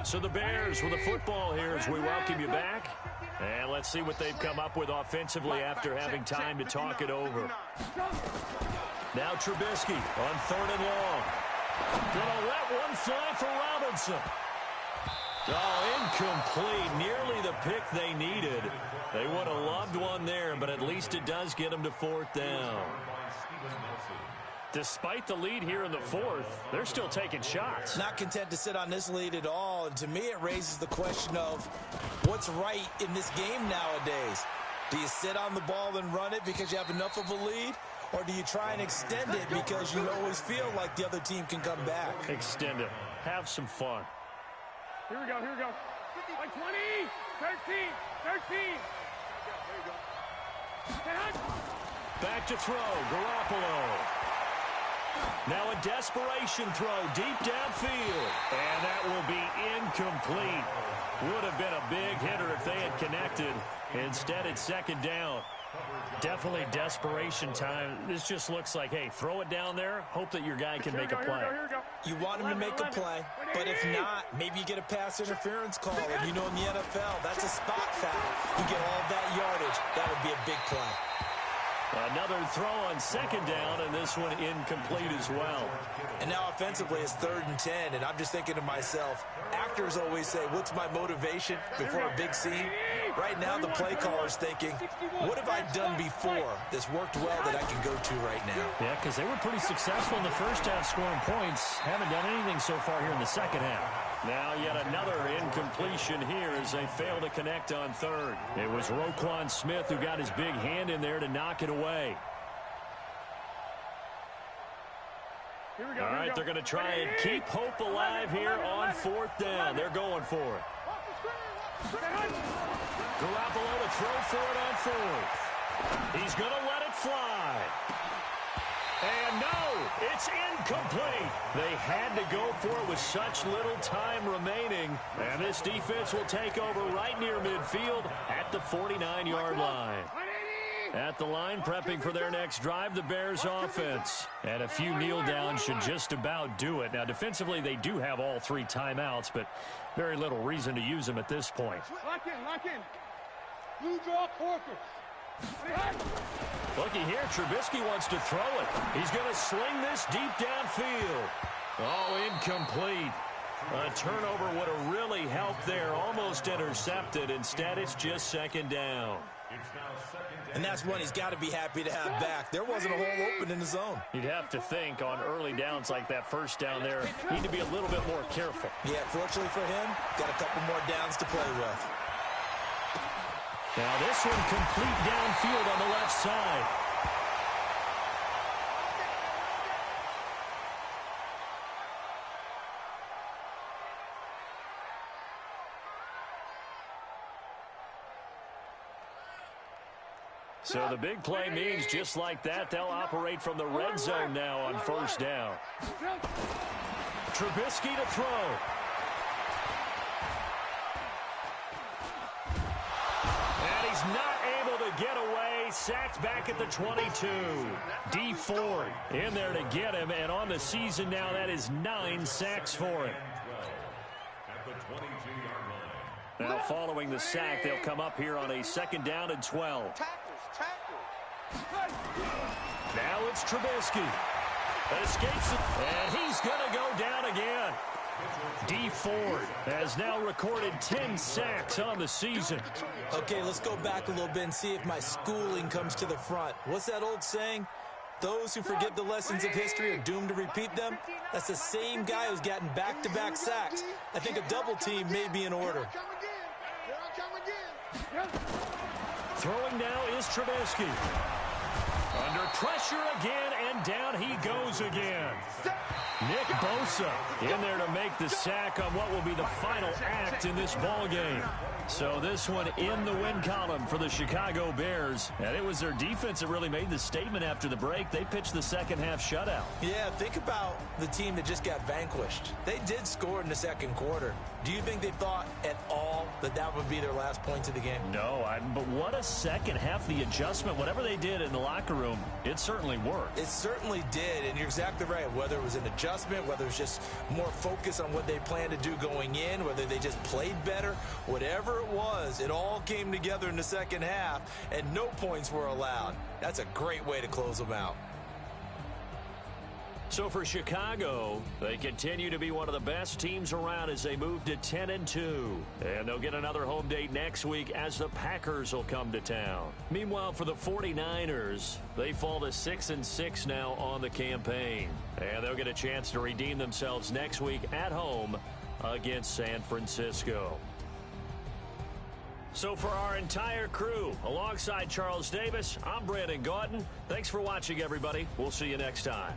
So the Bears with the football here as we welcome you back. And let's see what they've come up with offensively after having time to talk it over. Now Trubisky on 3rd and long. Gonna let one fly for Robinson. Oh, incomplete. Nearly the pick they needed. They would have loved one there, but at least it does get them to fourth down. Despite the lead here in the fourth, they're still taking shots. Not content to sit on this lead at all. And to me, it raises the question of what's right in this game nowadays. Do you sit on the ball and run it because you have enough of a lead? Or do you try and extend it because you always feel like the other team can come back? Extend it. Have some fun. Here we go, here we go. Like 20, 13, 13. Back to throw, Garoppolo. Now a desperation throw deep downfield. And that will be incomplete. Would have been a big hitter if they had connected. Instead, it's second down. Definitely desperation time. This just looks like, hey, throw it down there, hope that your guy can make a play. You want him to make a play, but if not, maybe you get a pass interference call. And you know in the NFL, that's a spot foul. You get all that yardage. That would be a big play. Another throw on second down, and this one incomplete as well. And now offensively, it's 3rd and 10, and I'm just thinking to myself, actors always say, what's my motivation before a big scene? Right now, the play caller's thinking, what have I done before that's worked well that I can go to right now? Yeah, because they were pretty successful in the first half scoring points. Haven't done anything so far here in the second half. Now yet another incompletion here as they fail to connect on third. It was Roquan Smith who got his big hand in there to knock it away. Here we go, all right, they're going to try and keep hope alive here on 4th down. They're going for it. Garoppolo to throw for it on 4th. He's going to let it fly. And no, it's incomplete. They had to go for it with such little time remaining. And this defense will take over right near midfield at the 49-yard line. At the line, prepping for their next drive, the Bears offense. And a few kneel downs should just about do it. Now, defensively, they do have all 3 timeouts, but very little reason to use them at this point. Lock in, lock in. Blue draw, Corker. Looky here, Trubisky wants to throw it. He's going to sling this deep downfield. Oh, incomplete. A turnover would have really helped there. Almost intercepted. Instead, it's just second down. And that's one he's got to be happy to have back. There wasn't a hole open in the zone. You'd have to think on early downs like that first down there, need to be a little bit more careful. Yeah, fortunately for him, got a couple more downs to play with. Now this one complete downfield on the left side. So the big play means just like that, they'll operate from the red zone now on first down. Trubisky to throw. And he's not able to get away. Sacked back at the 22. D Ford in there to get him. And on the season now, that is 9 sacks for him. Now following the sack, they'll come up here on a second down and 12. Now it's Trubisky. Escapes it, and he's going to go down again. D Ford has now recorded 10 sacks on the season. Okay, let's go back a little bit and see if my schooling comes to the front. What's that old saying? Those who forget the lessons of history are doomed to repeat them. That's the same guy who's gotten back-to-back sacks. I think a double team may be in order. Throwing now is Trubisky. Under pressure again, and down he goes again. Nick Bosa in there to make the sack on what will be the final act in this ball game. So this one in the win column for the Chicago Bears. And it was their defense that really made the statement after the break. They pitched the second half shutout. Yeah, think about the team that just got vanquished. They did score in the second quarter. Do you think they thought at all that that would be their last points of the game? No, but what a second half. The adjustment, whatever they did in the locker room, it certainly worked. It certainly did, and you're exactly right. Whether it was an adjustment, whether it was just more focus on what they planned to do going in, whether they just played better, whatever it was, it all came together in the second half, and no points were allowed. That's a great way to close them out. So for Chicago, they continue to be one of the best teams around as they move to 10-2. And they'll get another home date next week as the Packers will come to town. Meanwhile, for the 49ers, they fall to 6-6 now on the campaign. And they'll get a chance to redeem themselves next week at home against San Francisco. So for our entire crew, alongside Charles Davis, I'm Brandon Gaudin. Thanks for watching, everybody. We'll see you next time.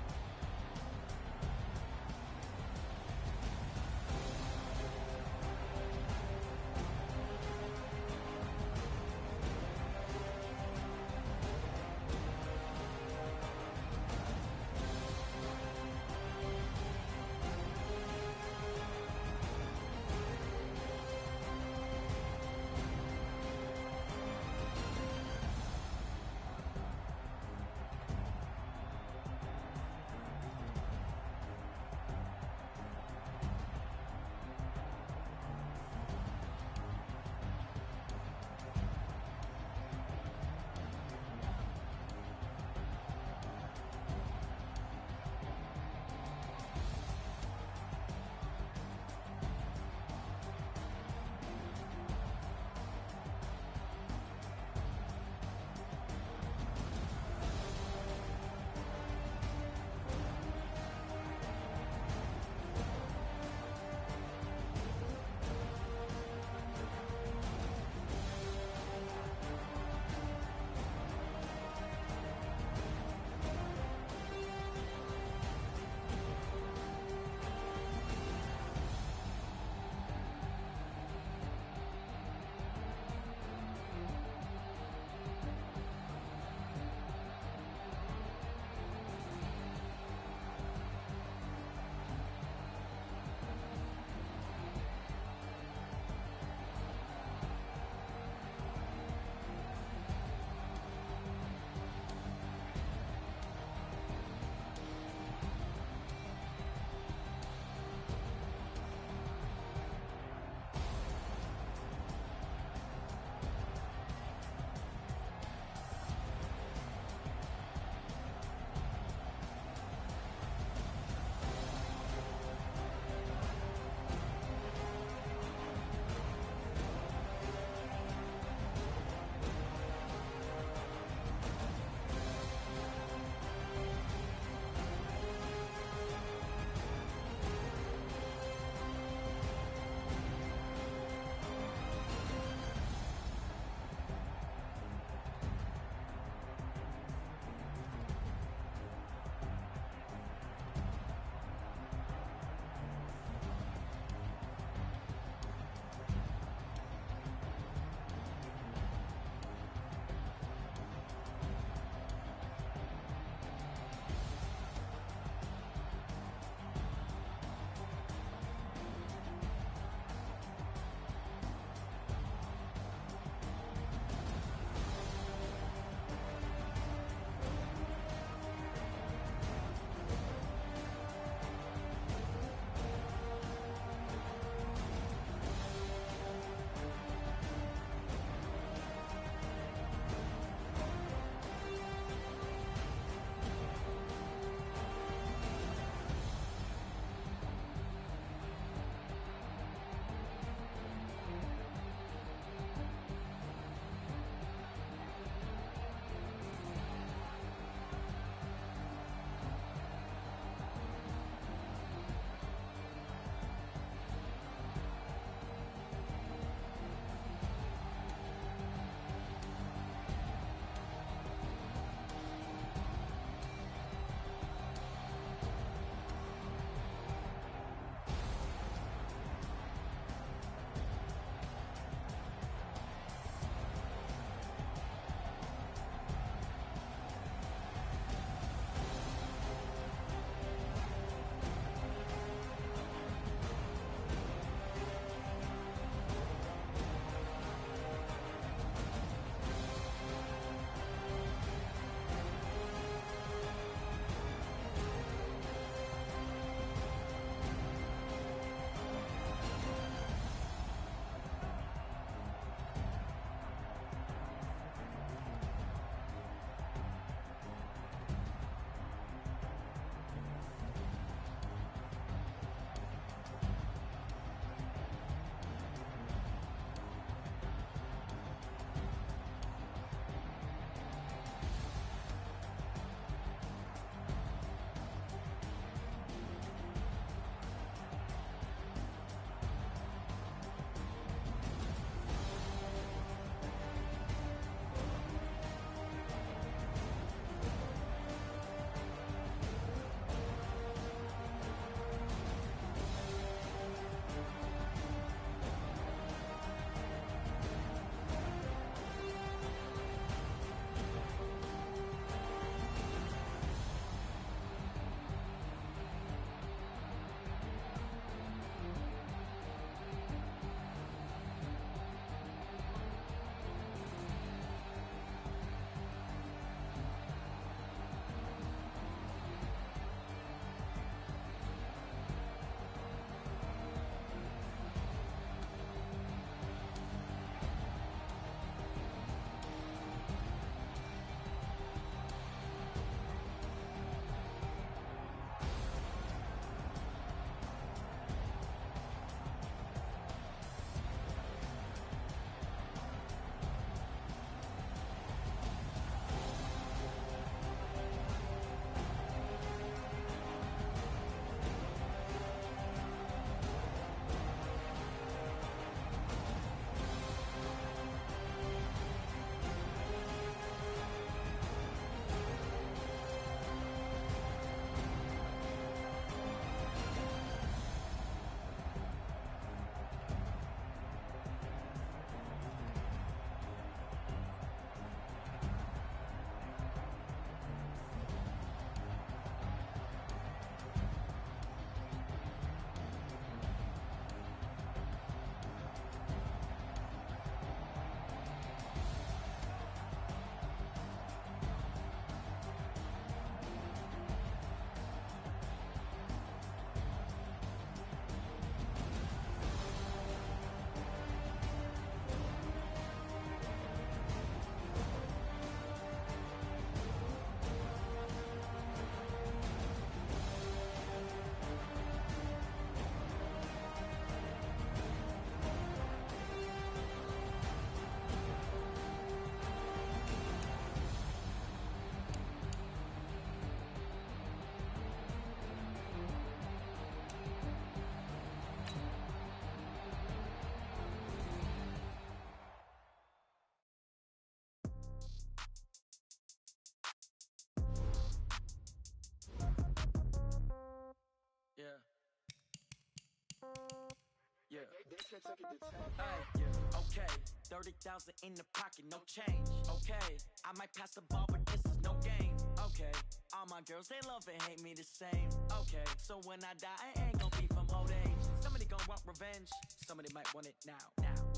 Okay, 30,000 in the pocket, no change. Okay, I might pass the ball, but this is no game. Okay, all my girls, they love and hate me the same. Okay, so when I die, I ain't gon' be from old age. Somebody gon' want revenge, somebody might want it now.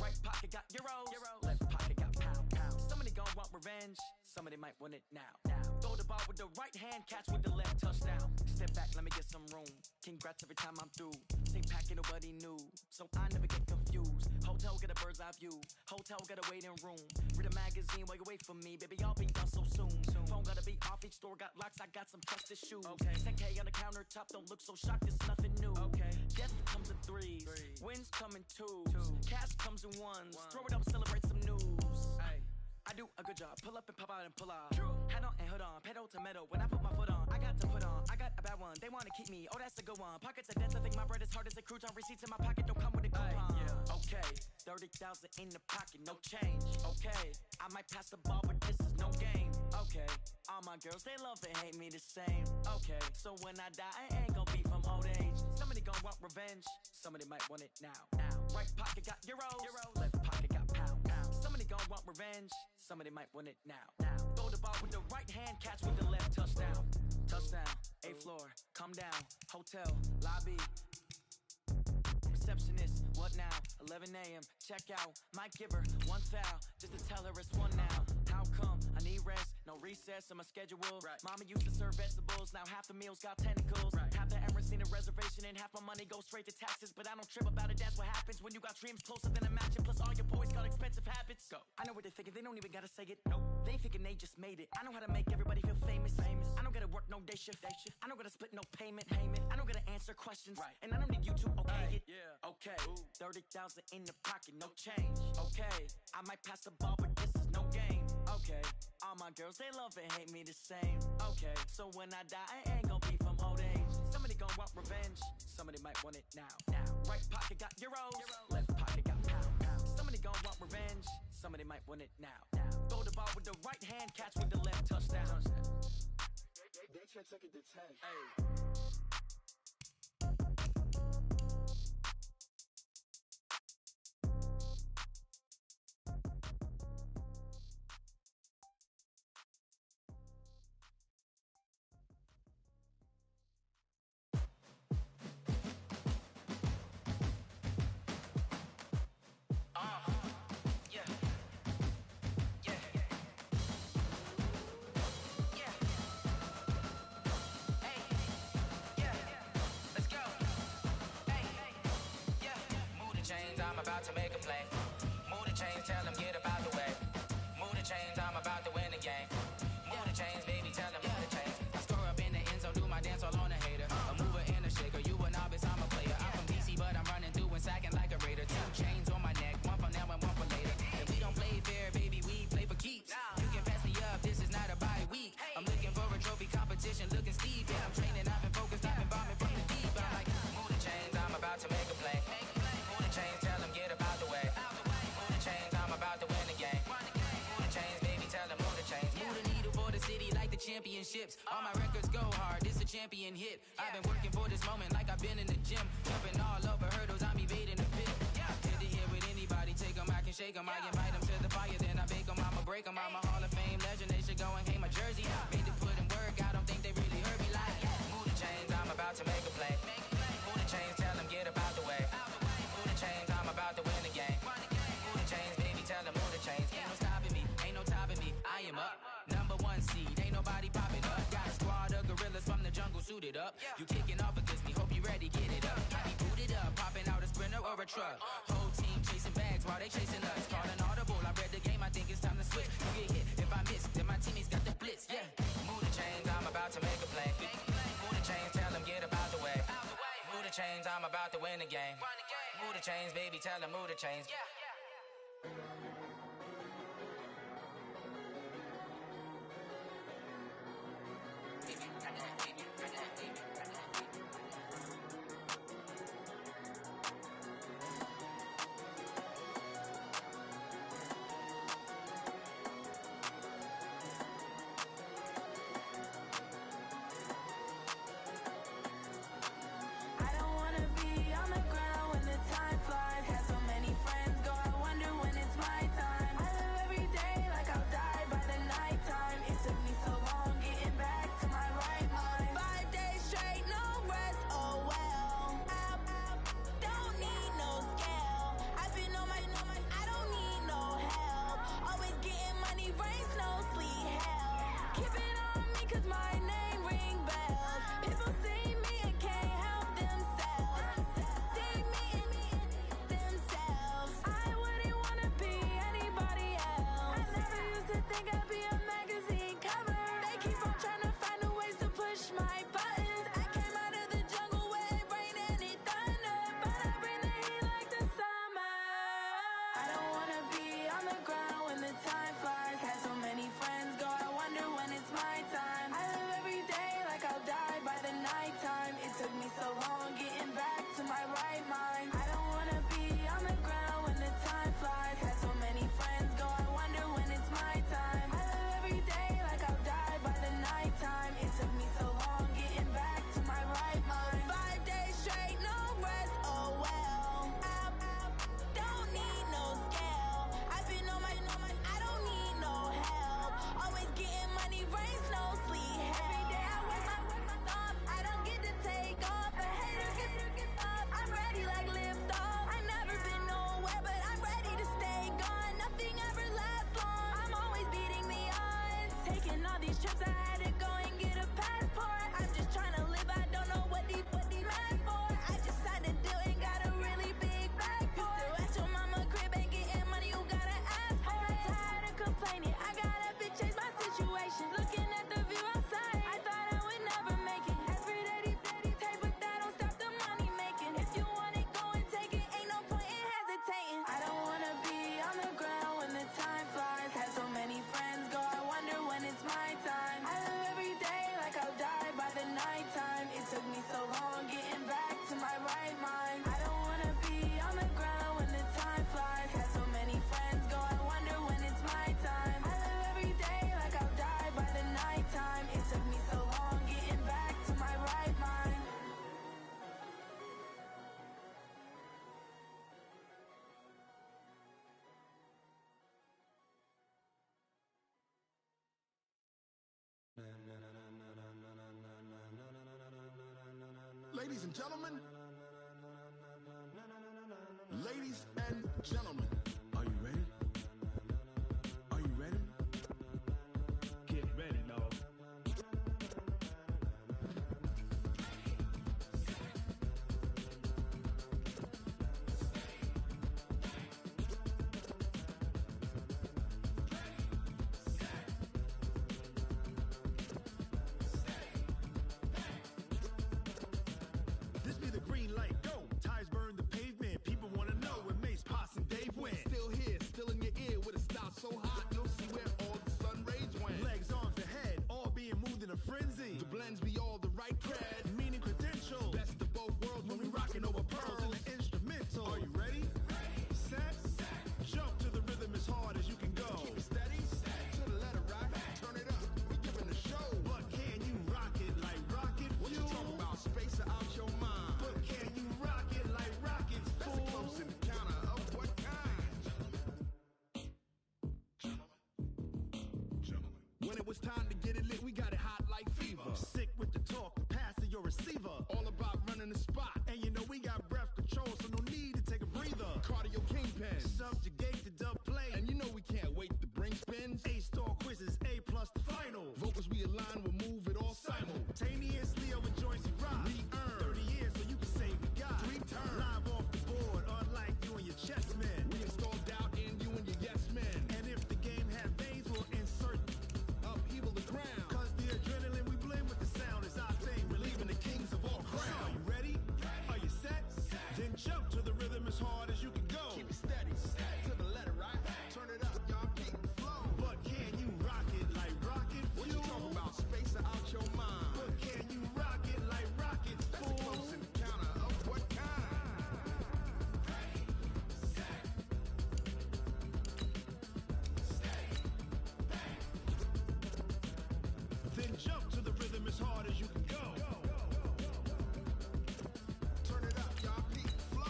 Right pocket got euros, left pocket got pound. Somebody gon' want revenge, somebody might want it now. Throw the ball with the right hand, catch with the left, touchdown. Step back, let me get some room. Congrats every time I'm through. Same packet, nobody knew, so I never get confused. Hotel get a bird's eye view, hotel got a waiting room. Read a magazine while you wait for me, baby, I'll be done so soon. Phone gotta be off, each store got locks, I got some trusted shoes. 10K on the countertop, don't look so shocked, it's nothing new. Death comes in threes, wins come in twos, cash comes in ones. Throw it up, celebrate some news. I do a good job, pull up and pop out and pull out. Hat on and hood on, pedal to metal. When I put my foot on, I got to put on. I got a bad one, they wanna keep me, oh that's a good one. Pockets are dense, I think my bread is hard as a crouton. Receipts in my pocket don't come with a coupon. Okay, 30,000 in the pocket, no change. Okay, I might pass the ball, but this is no game. Okay, all my girls, they love and hate me the same. Okay, so when I die, I ain't gon' be from old age. Somebody gon' want revenge, somebody might want it now. Right pocket got euros, left pocket got pound. Somebody gon' want revenge, somebody might want it now. Throw the ball with the right hand, catch with the left, touchdown. Touchdown, 8th floor, come down, hotel, lobby. Receptionist, what now? 11 a.m., check out. Might give her one foul, just to tell her it's one now. How come? I need rest, no recess in my schedule. Mama used to serve vegetables, now half the meals got tentacles. Half the Emirates need a reservation and half my money goes straight to taxes. But I don't trip about it, that's what happens when you got dreams closer than a match. Plus all your boys got expensive habits. Go. I know what they're thinking, they don't even gotta say it. Nope. They thinking they just made it. I know how to make everybody feel famous. I don't gotta work no day shift. I don't gotta split no payment. I don't gotta answer questions. And I don't need you to okay it. Okay, 30,000 in the pocket, no change. Okay, I might pass the ball, but this is no game. Okay, all my girls, they love and hate me the same. Okay, so when I die, I ain't gon' be from old age. Somebody gon' want revenge, somebody might want it now. Right pocket got euros, left pocket got pound. Somebody gon' want revenge, somebody might want it now. Throw the ball with the right hand, catch with the left, touchdown. They can't take it to 10. About to make a play. Move the chains, tell them get up out the way. Move the chains, I'm about to win the game. Move the chains, baby, tell them move the chains. I score up in the end zone, do my dance all on a hater. A mover and a shaker, you a novice, I'm a player. I'm from DC, but I'm running through and sacking like a raider. 2 chains on my neck, one for now and one for later. If we don't play fair, baby, we play for keeps. You can pass me up, this is not a bye week. I'm looking for a trophy competition, looking steep. And I'm training, I've been focused, I've been bombing from the deep. I'm like, move the chains, I'm about to make a play. Move the chains, tell them get up out the way. Move the chains, I'm about to win the game. Move the chains, baby, tell them move the chains. Move the needle for the city like the championships. All my records go hard, this a champion hit. I've been working for this moment like I've been in the gym. Jumping all over hurdles, I'm evading the pit. Hit it here with anybody, take them, I can shake them. I invite them to the fire, then I bake them, I'ma break them. I'm a Hall of Fame legend, they should go and hang my jersey. Made to put in work, I don't think they really heard me like. Move the chains, I'm about to make a play. Move the chains, tell them get up out the way. Move the chains, I'm about to win the game. Move the chains, baby, tell them move the chains. Ain't no stopping me, ain't no topping me. I am up, #1 seed, ain't nobody popping up. Got a squad of gorillas from the jungle suited up. You kicking off against me, hope you ready, get it up. I be booted up, popping out a Sprinter or a truck. Whole team chasing bags while they chasing us. Calling audible, I read the game, I think it's time to switch. You get hit, if I miss, then my teammates got the blitz, Move the chains, I'm about to make a play. Move the chains, tell them get up out the way. Move the chains, I'm about to win the game. Move the chains, baby, tell them move the chains. I don't wanna be on the ground when the time flies. mind. I don't wanna be on the ground when the time flies. Had so many friends go, I wonder when it's my time. I live every day like I'll die by the nighttime. It took me so long getting back to my right mind. Ladies and gentlemen, ladies and gentlemen, are you ready? Are you ready? Get ready, dog. This be the green light, go. Tires burn the pavement. People wanna know when Mace, Potts, and Dave went. Still here, still in your ear with a style so hot, you'll see where all the sun rays went. Legs on the head, all being moved in a frenzy. The blends be all the right cred, meaning credentials. Best of both worlds when we rockin' over pearls in the instrumental. Are you ready? Set, jump to the rhythm as hard as you can go. Keep it steady, to the letter right. Turn it up, we giving the show. But can you rock it like rocket fuel? What you talking about? Space out your mind. But can you rock it like rockets, fool? That's a close encounter of what kind? When it was time to get it lit, we got it hot like fever. Sick with the talk, pass to your receiver. All about running the spot. And you know we got breath control, so no need to take a breather. Cardio kingpin, subjugate the dub play. And you know we can't wait to bring spins. A-star quizzes, A+ the final. Vocals we align, we'll move it all simultaneously over joints we rock. We earn 30 years so you can say we got 3 turns. Live off the board, unlike you and your chess men. We install doubt in you and your yes men. And if the game had veins, we'll insert upheaval the ground. Cause the adrenaline we blend with the sound is our thing, relieving the kings of all crowns. Are you ready? Are you set? Then jump to the rhythm as hard as you can go. Keep it steady, to the letter right. Turn it up, y'all keep the flow. But can you rock it like rocket fuel? What you talking about? Space out your mind. But can you rock it like rockets, fool? That's a close encounter of what kind? Then jump to the rhythm as hard as you can go. Turn it up, y'all keep the flow.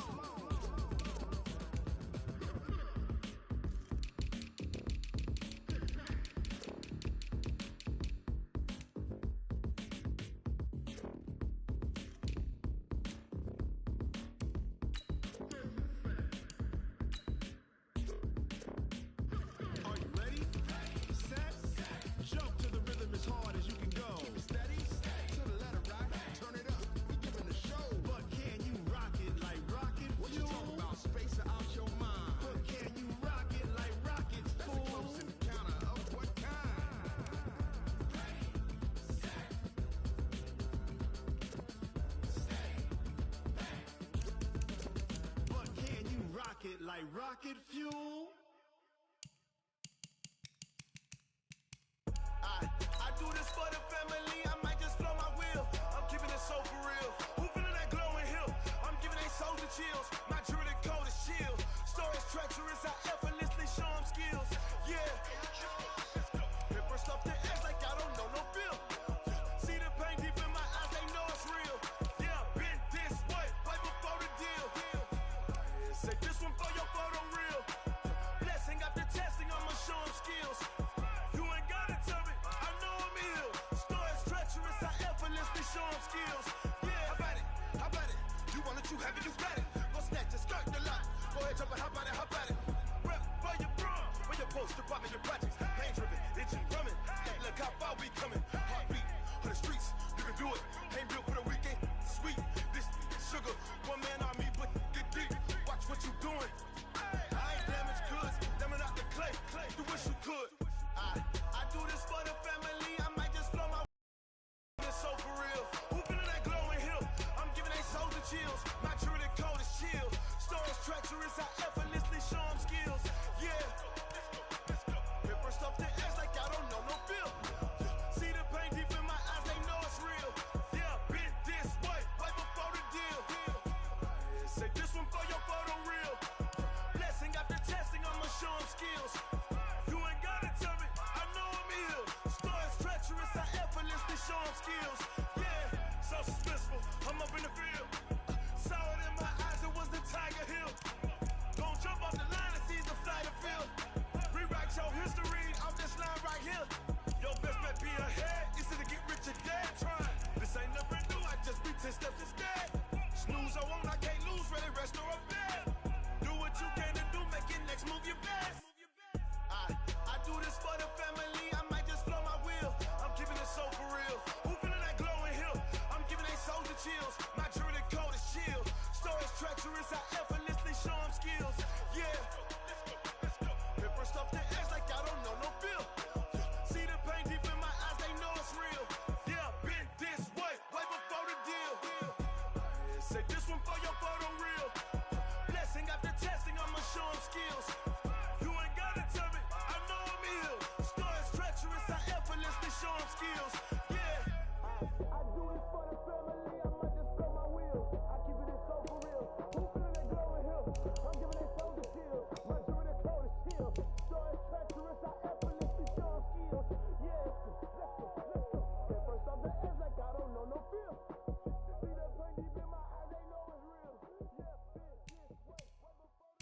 Are you ready? Set, jump to the rhythm as hard as you can go. Steady, to the letter right. Turn it up, we giving the show. But can you rock it like rocket fuel? What you talking about? Space out your mind. But can you rock it like rockets, fool? That's a close encounter of what kind? But can you rock it like rocket fuel? I do this for the family, I might just blow my wheel. I'm keeping it so for real. Who feeling that glowing hill? I'm giving they souls the chills. My jewelry code is chill. Stories treacherous, I effortlessly show them skills. Yeah. Paper stuff the edge like I don't know no feel. See the pain deep in my eyes, they know it's real. Yeah, been this way, right before the deal. Say this one for your photo reel. Blessing after testing, I'ma show them skills. You ain't gotta tell me, I know I'm ill. Stories treacherous, I effortlessly show them skills. Yeah, how about it? How about it? You want it, you have it, you got it. Go snatch it, skirt the lot. Go ahead, jump it, how about it? How about it? Rep where you from? Where your post, your poppin', your projects. Pain driven, engine drumming. Look how far we coming. Heartbeat on the streets, you can do it. Ain't built for the weekend, sweet. This sugar, one man army, but get deep. Watch what you doing. I ain't damaged goods, damn out the clay. You wish you could. I do this for the family, I might just blow my this so for real. Who feeling that glowing hill? I'm giving they souls the chills. My jewelry code is chill. Stories treacherous, I effortlessly show them skills. Yeah. Paper stuff the edge like I don't know no feel. See the pain deep in my eyes, they know it's real. Yeah, been this way, right before the deal. show them skills. You ain't gotta tell me, I know I'm ill. Stories treacherous, I effortlessly show them skills. Yeah, so suspenseful, I'm up in the field. Saw it in my eyes, it was the Tiger Hill. Don't jump off the line and see the flight of field. Rewrite your history off this line right here. Your best bet be ahead, easy to get rich or dead trying. This ain't never new, I just be 10 steps instead. Snooze or won't, I can't lose, ready, rest or a bed. Do what you can to do, make your next move your best. I do this for the family, I might just blow my wheel. I'm keeping it so for real. Who feeling that glowing hill? I'm giving they soldier chills. My jewelry coat is chill. Stories treacherous, I effortlessly show them skills. Yeah. Hit first off the edge like I don't know no feel. See the pain deep in my eyes, they know it's real. Yeah, been this way before the deal. Say this one for your photo reel. Blessing after testing, I'ma show them skills. You ain't gotta tell me, I know I'm ill. Stories treacherous, I effortlessly show them skills. Yeah. I do this for the family, I might just blow my wheel. I keep it so for real. Who feeling that glowing hill? I'm giving they soldier chills. My jewelry coat is chill. Stories treacherous, I effortlessly show them skills. Yeah, let's go. Get first off the edge like I don't know no feel. See that pain deep in my eyes, they know it's real. Yeah, been this way before the deal.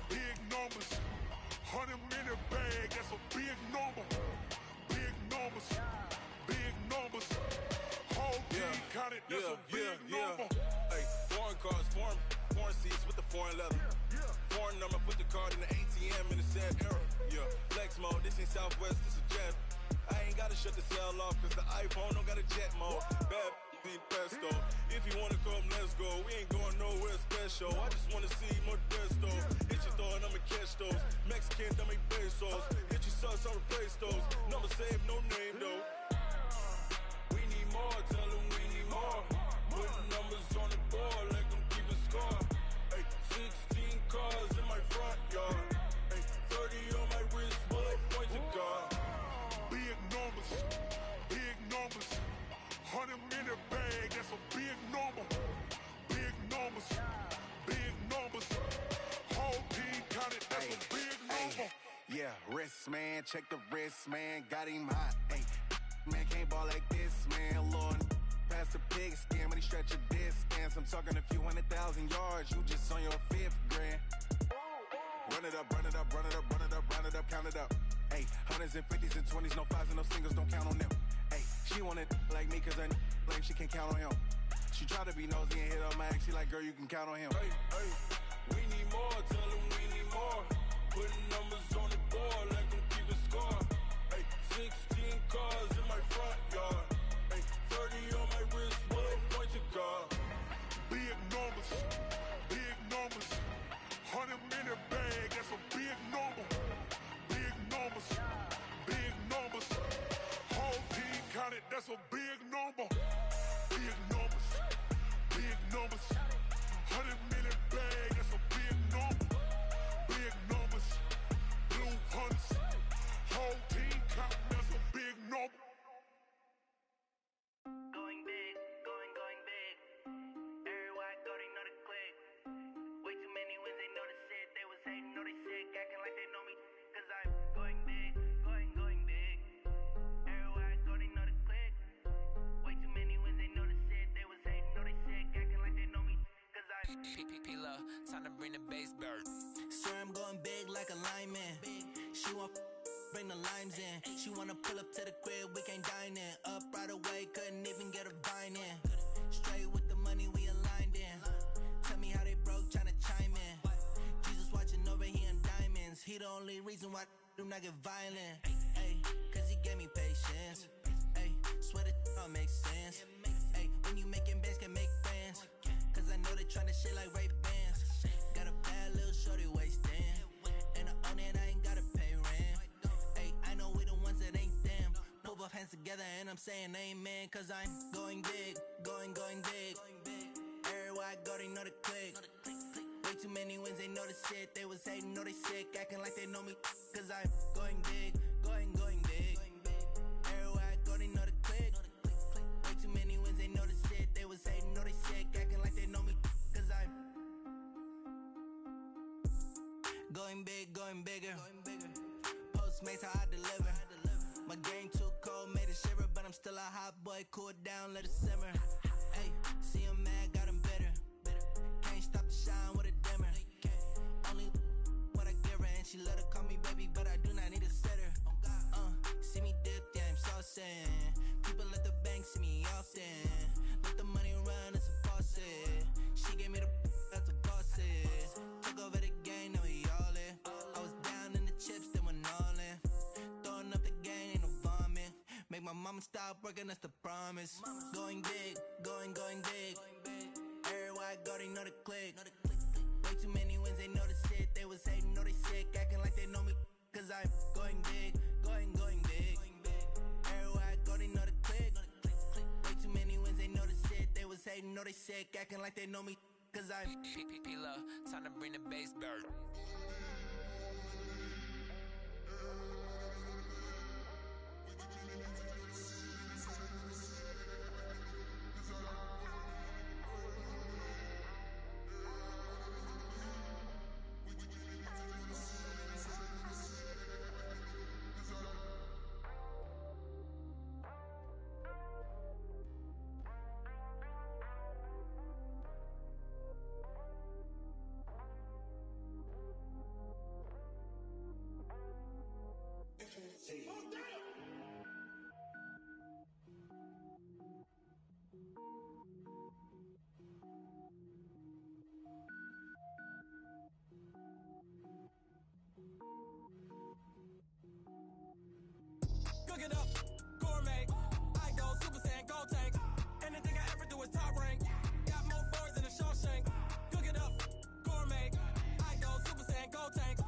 Big numbers, 100-minute bag, that's a big number. Big numbers, whole team counted, that's a big number. Hey, foreign cars, foreign seats with the foreign leather. Foreign number, put the card in the ATM in the sad era. Yeah, flex mode, this ain't Southwest, this a jet. I ain't gotta shut the cell off, cause the iPhone don't got a jet mode. Bad be pesto. If you wanna come, let's go. We ain't going nowhere special. I just wanna see more desto. Hit your throw and I'ma catch those. Mexican, dummy pesos. Hit your sauce, I'll replace those. Number saved, no name though. We need more, tell them we need more. Putting numbers on the board, let them keep a score. Hey, 16 cars in my front yard. Hey, 30 on my wrist, bullet point to God. Big numbers, 100-minute bag, that's a big number. Big numbers, whole team counted, that's a big number. Yeah, wrist man, check the wrist man, got him hot. Ay, man can't ball like this, man. Lord, past the pig skin when he stretch a distance. I'm talking a few 100,000 yards, you just on your 5th grand. Run it up, count it up. Ay, hundreds and 50s and 20s, no 5s and no singles, don't count on them. Ay, she want it like me cause her lame, she can't count on him. She try to be nosy and hit up my ex, she like, girl, you can count on him. Hey, we need more, tell them we need more. Putting numbers on the board, let them keep a score. Hey, 16 cars in my front yard. Hey, 30 on my wrist, bullet point to God. Big numbers, 100-minute bag, that's a big number. Big numbers, whole team counted, that's a big number. Big numbers, 100-minute bag, that's a big number. Big numbers, blue hunts, whole team counting, that's a big number. Going big, going big. Everywhere I go, they know the click. Way too many wins, they know the shit. They was hating, know they sick, acting like they know me. Cause I'm going big, going big. Everywhere I go, they know the click. Way too many wins, they know the shit. They was hating, know they sick, acting like they know me. Cause I'm P-P-P-Love, time to bring the bass bird. Swear I'm going big like a lineman. She want bring the limes in. She wanna pull up to the crib, we can't dine in. Up right away, couldn't even get a vine in. Straight with the money, we aligned in. Tell me how they broke, tryna chime in. Jesus watching over, he in diamonds. He the only reason why do not get violent. Ay, cause he gave me patience. Ay, swear that all makes sense. Ay, when you making bands, can make friends. Cause I know they tryna shit like Ray-Bans. Got a bad little shorty wasting. And I own it, I ain't gotta pay rent. Ay, I know we the ones that ain't them. Put both hands together and I'm saying amen. Cause I'm going big, going big. Everywhere I go, they know the click. Way ain't notice it. They was hating, know they sick, acting like they know me. Cause I'm going big, going big. Everywhere I go, they know the click. Way too many wins, they know the shit. They was hating, know they sick, acting like they know me. Cause I'm going big, going bigger. Postmates, how I deliver. My game too cold, made it shiver, but I'm still a hot boy. Cool it down, let it simmer. Hey, see him mad, got him bitter. Can't stop the shine with a dimmer. Only what I give her, and she let her call me baby, but I do not need a sitter. See me dip, yeah, I'm saucing. People at the bank see me often. Let the money run, it's a faucet. She gave me the that's a boss it. Took over the game, now we all in. I was down in the chips, then went all in. Throwing up the game, ain't no vomit. Make my mama stop working, that's the promise. Going big, going big. Everywhere I go, they know the click. Way too many wins, they know the shit. They was hating, know they sick, acting like they know me. Cause I'm going big, going big. Everywhere I go, they know the click. Way too many wins, they know the shit. They was hating, know they sick, acting like they know me. Cause I'm P-P-P-Love, time to bring the bass back. Cook it up, gourmet. I go Super Saiyan, gold tank. Anything I ever do is top rank. Got more boards than a Shawshank. Cook it up, gourmet. I go Super Saiyan, gold tank.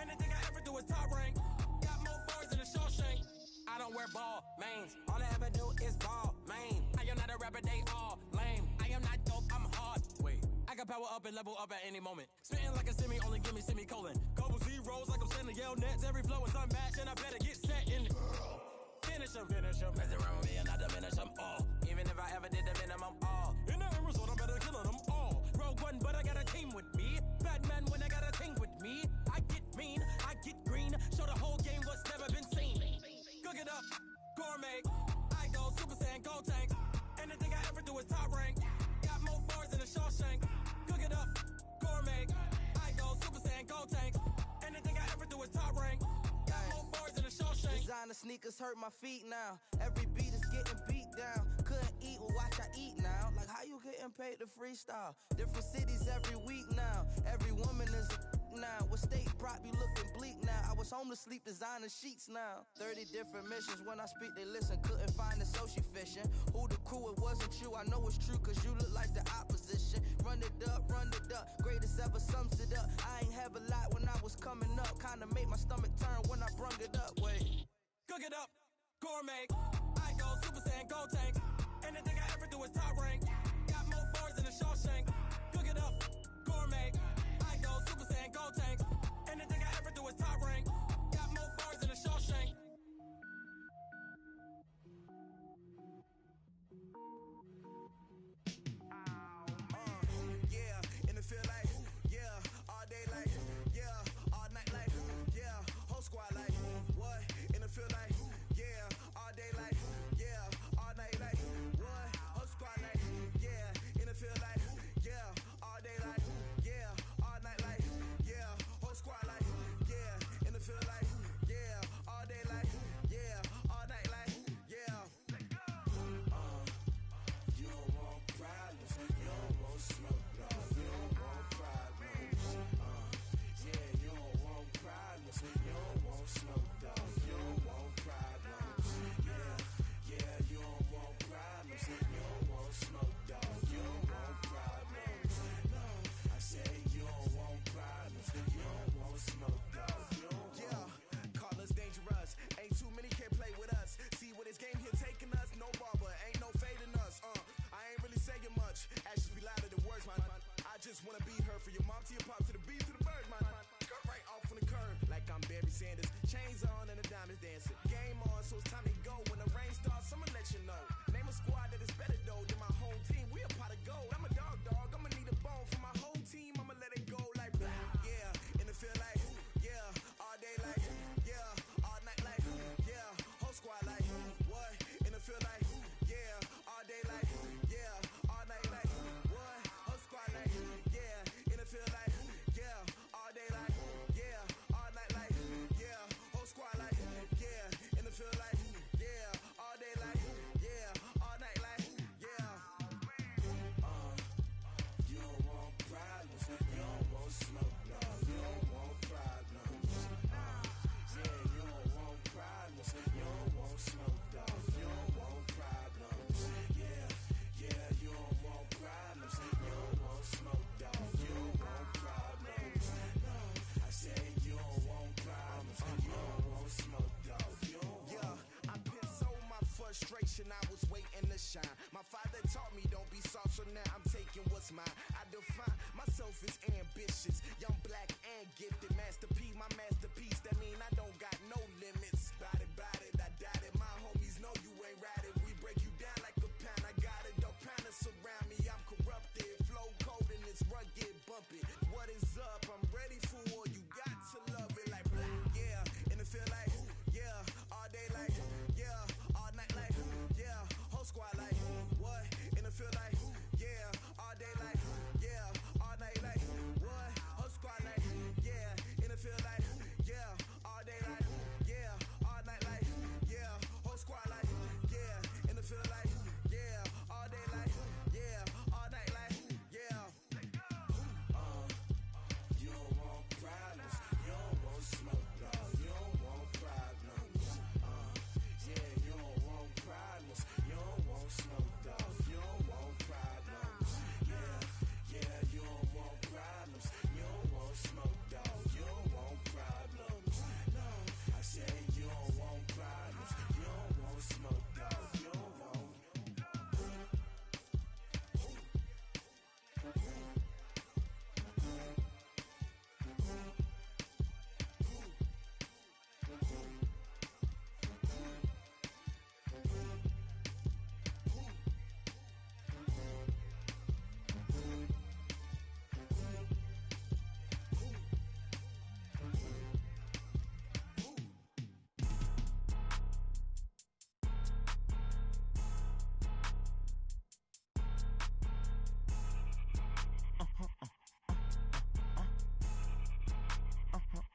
Anything I ever do is top rank. Got more boards than a Shawshank. I don't wear ball mains. All I ever do is ball main. I am not a rapper, they all lame. I am not dope, I'm hard. Wait, I can power up and level up at any moment. Spitting like a semi, only give me semicolon. Couple zeros like I'm sending yell nets. Every flow is unmatched and I better get set in. Finish them. Mess around with me and I diminish them all. Even if I ever did the minimum, all. In the end result, I'm better killing them all. Rogue One, but I got a team with me. Batman when I got a team with me. I get mean, I get green. Show the whole game what's never been seen. Cook it up, gourmet. I go Super Saiyan, gold tank. Anything I ever do is top rank. Got more bars than a Shawshank. Cook it up, gourmet. I go Super Saiyan, gold tank. Anything I ever do is top rank. Got more bars than a Shawshank. Designer sneakers hurt my feet now. Every beat is getting beat down. Couldn't eat, well watch I eat now. Like how you getting paid to freestyle? Different cities every week now. Every woman is a now. What state prop you looking bleak now? I was home to sleep designer sheets now. 30 different missions. When I speak they listen. Couldn't find the social fishing. Who the crew, it wasn't you. I know it's true cause you look like the opposition. Run it up. Greatest ever sums it up. I ain't have a lot when I was coming up. Kinda made my stomach turn when I brung it up. Wait. Cook it up, gourmet. I go Super Saiyan, gold tank. Anything I ever do is top rank. Got more bars than a Shawshank. Cook it up, gourmet. I go Super Saiyan, gold tank. Anything I ever do is top rank. Got more bars than a Shawshank. Yeah, in the field like, yeah, all day like, yeah, all night like, yeah, whole squad like, what? In the field like, yeah, all day like, yeah, all night like, what? Whole squad like, yeah, in the field like, yeah, all day like, yeah, all night like, yeah, whole squad like, yeah, in the field like, yeah, all day like, yeah, all night like, yeah. You don't want problems, you don't want smoke, dog. You don't want problems. Yeah, you don't want problems, you don't want smoke, dog. You don't want problems. Yeah, you don't want problems, you don't want smoke, dog. You don't want problems. No, I said you don't want problems, you don't want smoke, dog. You don't Yeah, call us dangerous. Ain't too many can play with us. See what this game here taking us. No barber, ain't no fading us. I ain't really saying much. Actions be louder than words, man. I just wanna be heard for your mom to your pop to the beat to the bird. Sanders. Chains on and the diamonds dancing. Game on, so it's time to go. When the rain starts, I'ma let you know. Name a squad that is better though than my home team. We a pot of gold. I'm a dog. I'ma need a bone for my whole team. I'ma let it go like yeah. In the field like yeah. All day like yeah. All night like yeah. Whole squad like what? In the field like yeah. All day like yeah. All night like what? Whole squad like yeah. In the field like yeah. All day like yeah. All night like yeah. Whole squad like yeah. In the field like yeah. All day like yeah. All night like yeah. You don't want problems. You don't want smoke, no. You don't want problems. Yeah, you don't want problems. You don't want smoke, no. You don't want problems. Yeah, you don't want problems. You don't want smoke, dog. You don't want problems. No, I said you don't want problems. You don't want smoke, dog. You don't want. Yeah, I pissed so my frustration. I was waiting to shine. My father taught me don't be soft, so now I'm taking what's mine. I define myself as ambitious, young, black, and gifted. Master P, my masterpiece. That mean I don't got no limits. Bout it, I doubt it. My homies know you ain't ride it. We break you down like a pound. I got it, don't pound us around me. I'm corrupted, flow cold and it's rugged, bumpy. What is up? I'm ready for war. You got to love it like yeah. In the field like yeah. All day like yeah. All night like yeah. Whole squad like what? In the field like yeah. All day like yeah. All night like what? Whole squad like yeah. In the field like yeah. All day like yeah. All night like yeah. Whole squad like yeah. In the field like yeah. All day like yeah. All night like yeah. You don't want problems. You don't want smoke, dog. You don't want problems. Yeah, you don't want problems. You don't want smoke, dog. You don't want problems. Yeah, you don't want problems. You don't want smoke, dog. You don't want problems. No, I said you don't want problems. You don't want smoke, dog. You don't want.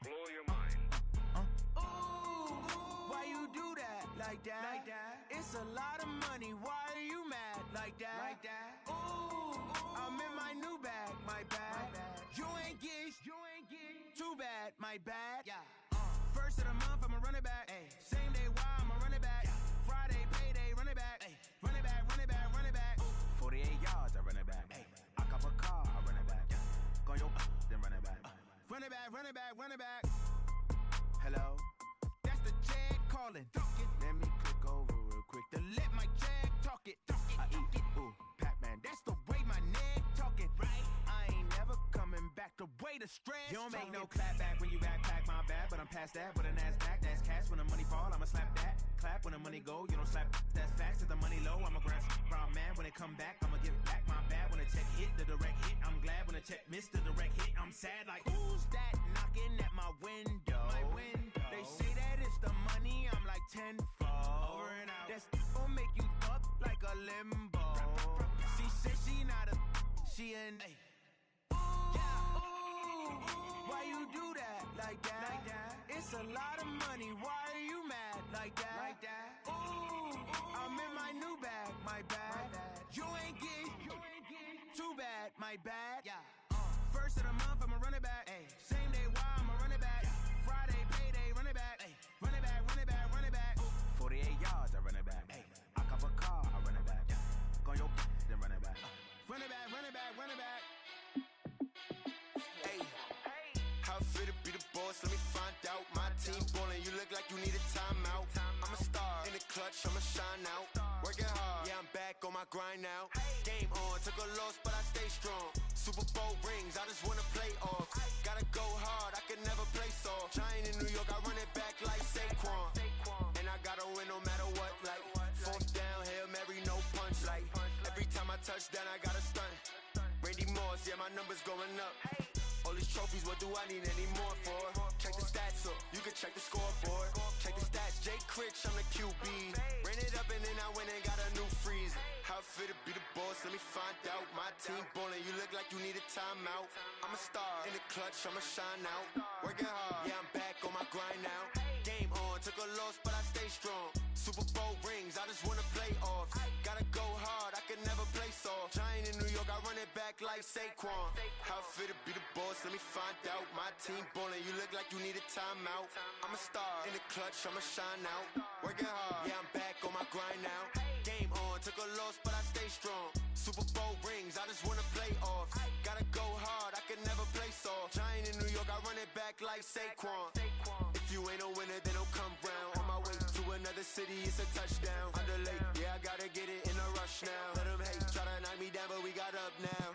Blow your mind. Why you do that? Like that? It's a lot of money. Why are you mad? Like that? Ooh, I'm in my new bag. My bad. You ain't geeks. Too bad. My bad. Yeah. First of the month, I'ma run it back. Same day, why I'ma run it back. Friday, payday, run it back. Run it back, run it back, run it back. 48 yards, I run it back. I cop a car, I run it back. Go your then run it back. Run it back, run it back, run it back. Hello? That's the jag calling. Let me click over real quick to let my jag talk it. I eat it. Ooh, Pac-Man, that's the way my neck talking. Right? I ain't never coming back the way the stress. You don't make no clap back when you backpack my bad, but I'm past that with a NASDAQ. That's cash when the money fall, I'ma slap that. Clap when the money go, you don't slap. That's facts. If the money low, I'ma grab brown man. When it come back, I'ma give back my bad. When the check hit, the direct hit. I'm glad when the check missed the direct hit. I'm sad like who's that knocking at my window? They say that it's the money. I'm like tenfold. Over and out. That's gon' make you up like a limbo. She said she not a. She an. Why you do that? Like that? It's a lot of money. Why are you mad? Like that? Ooh, I'm in my new bag. My bad. You ain't geek. Too bad. My bad. Yeah. First of the month, I'ma run it back. Same day, why I'ma run it back. Friday, payday, run it back. Run it back, run it back, run it back. 48 yards, I run it back. I cop a car, I run it back. Go your then run it back. Run it back, run it back, run it back. Hey, how fit to be the boss? Let me find out. My team ballin', you look like you need a timeout. I'm a star in the clutch, I'ma shine out. Working hard, yeah, I'm back on my grind now. Game on, took a loss, but I stay strong. Super Bowl rings, I just wanna play off. Gotta go hard, I can never play soft. Giant in New York, I run it back like Saquon. And I gotta win no matter what, like fourth down, Hail Mary, no punch. Like every time I touch down, I gotta stunt. Randy Moss, yeah, my number's going up. All these trophies, what do I need any more for? Check the stats up, you can check the scoreboard. Check the stats, Jay Critch, I'm the QB. Ran it up and then I went and got a new freeze. How fit to be the boss, let me find out. My team ballin', you look like you need a timeout. I'm a star, in the clutch, I'ma shine out. Working hard, yeah, I'm back on my grind now. Game on, took a loss, but I stay strong. Super Bowl rings, I just wanna play off. Gotta go hard, I can never play soft. Giant in New York, I run it back like Saquon. How fit to be the boss, let me find out. My team ballin', you look like you need a timeout. I'm a star, in the clutch, I'ma shine out. Working hard, yeah, I'm back on my grind now. Game on, took a loss, but I stay strong. Super Bowl rings, I just wanna play off. Gotta go hard, I can never play soft. Giant in New York, I run it back like Saquon. If you ain't a winner, then don't come round. On my way to another city, it's a touchdown. Underlay, yeah, I gotta get it in a rush now. Let them hate, try to knock me down, but we got up now.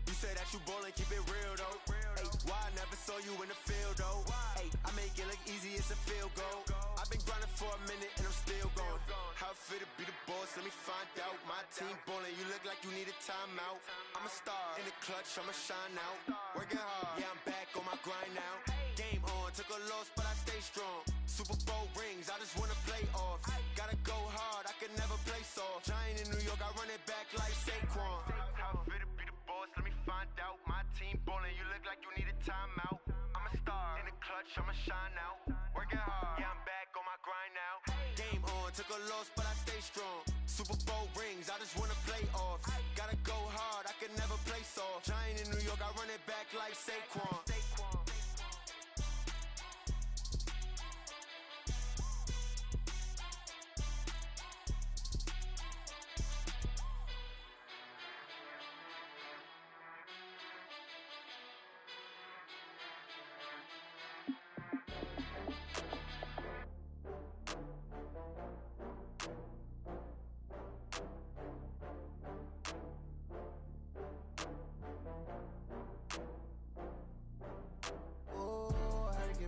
You say that you ballin', keep it real though. Hey, why I never saw you in the field though? Hey, I make it look easy, it's a field goal. I've been grinding for a minute and I'm still going. How fit to be the boss, let me find out. My team ballin', you look like you need a timeout. I'm a star, in the clutch, I'ma shine out. Working hard, yeah, I'm back on my grind now. Game on, took a loss, but I stay strong. Super Bowl rings, I just wanna play off. Gotta go hard, I can never play soft. Giant in New York, I run it back like Saquon. How fit to be the boss, let me find out. My team ballin', you look like you need a timeout. I'm a star, in the clutch, I'ma shine out. Working hard, yeah, I'm back on my grind now. Game on, took a loss, but I stay strong. Super Bowl rings, I just wanna play off. Gotta go hard, I can never play soft. Giant in New York, I run it back like Saquon.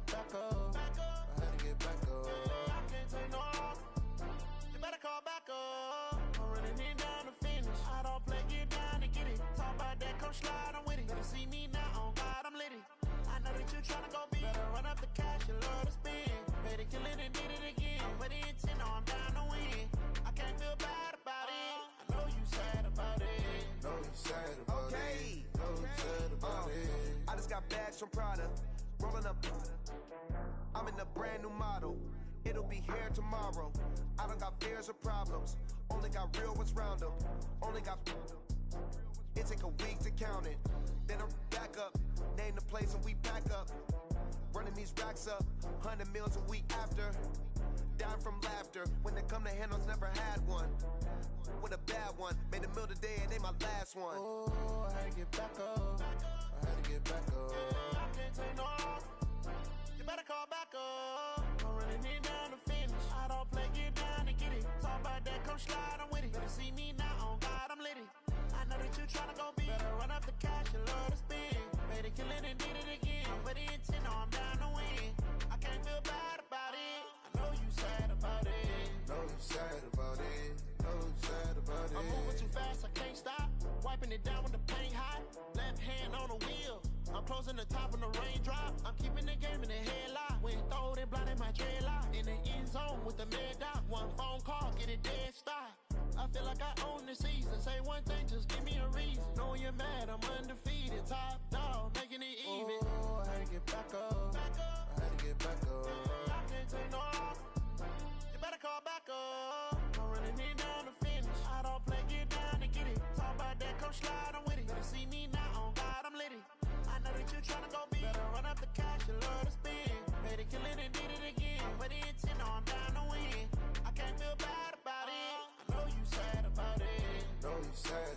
Back up. I had to get back up. I can't take no loss. You better call back up. I'm running it down to finish. I don't play, get down to get it. Talk about that, come slide, I'm with it. Better see me now, on God, I'm litty. I know that you tryna go big. Better run up the cash, you love to spend. Better kill it and did it again. I'm with the intent, no, I'm down to win. I can't feel bad about it. I know you sad about it. Know you sad about it. Know you sad about it. I just got bags from Prada. Rolling up, I'm in a brand new model. It'll be here tomorrow. I don't got fears or problems. Only got real ones round them. Only got. It take a week to count it. Then I'm back up. Name the place and we back up. Running these racks up. 100 meals a week after. Down from laughter. When they come to handles, never had one. With a bad one. Made a meal today and they my last one. Oh, I had to get back up. I had to get back up. I can't take no loss. You better call back up. I'm running it down to finish. I don't play, get down to get it. Talk about that, come slide, I'm with it. Better see me now, on God, I'm litty. I know that you tryna go big. Better run up the cash, you love to spend. Better kill it and did it again. I'm with the intent, no, I'm down to win. I can't feel bad about it. I know you sad about it. Know you sad about it. Know you sad about it. I'm moving too fast, I can't stop. Wiping it down when the paint hot. Left hand on the wheel. I'm closing the top when the raindrop. I'm keeping the game in the headlock. When throwed and blinded my dreadlock. In the end zone with the mad dot. One phone call, get it dead stop. I feel like I own the season. Say one thing, just give me a reason. Knowing you're mad, I'm undefeated. Top dog, making it even. Oh, I had to get back up. I had to get back up. I can't take no loss. You better call back up. I'm running it down to finish. I don't play, get down to get it. Talk about that, come slide, I'm with it. Better see me now, on God, I'm litty. I know that you tryna go big. Better run up the cash, you love to spend. Better kill it and did it again. I'm with the intent, no, I'm down to win. I can't feel bad about it. I know you sad about it. Know you sad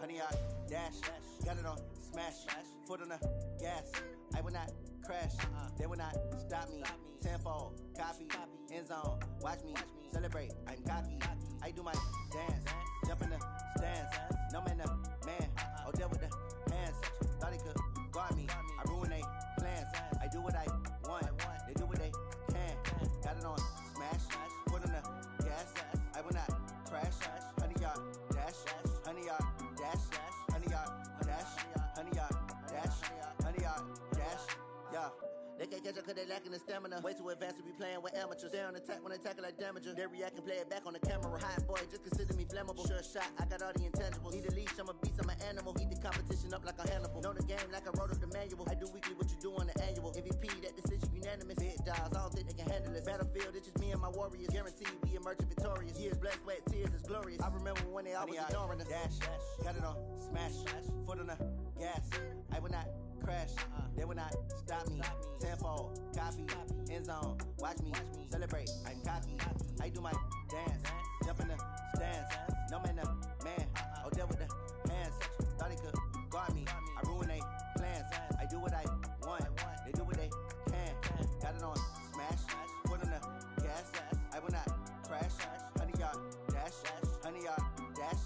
100 yard dash. Got it on smash, foot on the gas. I will not crash, they will not stop me. Tenfold, copy, end zone, watch me celebrate. I'm cocky, I do my dance, jump in the stands. No man, the man, Odell with the hands. Thought he could guard me, I ruin they plans. I do what I want, they do what they can. Got it on smash, foot on the gas. I will not crash, 100 yard dash, 100 yard dash, 100 yard dash, 100 yard dash, 100 yard dash. Yeah. They can't catch up cause they lacking the stamina. Way too advanced to be playing with amateurs. Stay on attack when they tackle like damager. They react and play it back on the camera. Hot boy, just consider me flammable. Sure shot, I got all the intangibles. Need a leash, I'm a beast, I'm an animal. Heat the competition up like a Hannibal. Know the game like I wrote up the manual. I do weekly what you do on the annual. MVP, that decision unanimous. Big dogs, I don't think they can handle it. Battlefield, it's just me and my warriors. Guaranteed we emerge victorious. Years, blood, sweat, tears, is glorious. I remember when they always ignoring us. Dash, got it on smash, foot on the gas. I will not crash, they will not stop me. Tenfold, copy, end zone, watch me celebrate. I'm cocky, I do my dance, jump in the stands. No man, the man, Odell with the hands. Thought he could guard me, I ruin they plans. I do what I want, they do what they can. Got it on smash, foot on the gas. I will not crash, 100 yard dash, 100 yard dash,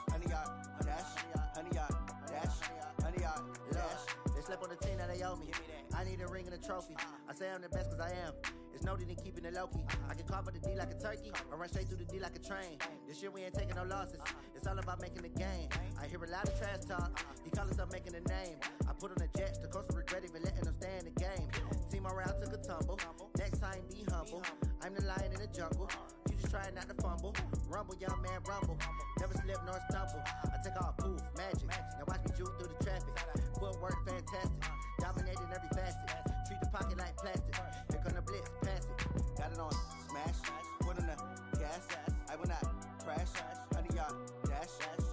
100 yard dash, 100 yard dash, 100 yard dash. They slept on the team that they owe me. I need a ring and a trophy. I say I'm the best cause I am. It's no need in keeping it low-key. I can carve up the D like a turkey or run straight through the D like a train. This year we ain't taking no losses. It's all about making the game. I hear a lot of trash talk. He call himself making a name. I put on the Jets. The coach will regret even letting them stay in the game. Team around took a tumble. Next time be humble. I'm the lion in the jungle. You just try not to fumble. Rumble, young man, rumble. Never slip nor stumble. I take off, poof, magic. Now watch me juke through the traffic. Footwork fantastic. Dominating every facet. Treat the pocket like plastic. Here come the blitz, pass it. Got it on smash, foot on the gas. I will not crash, 100 yard dash,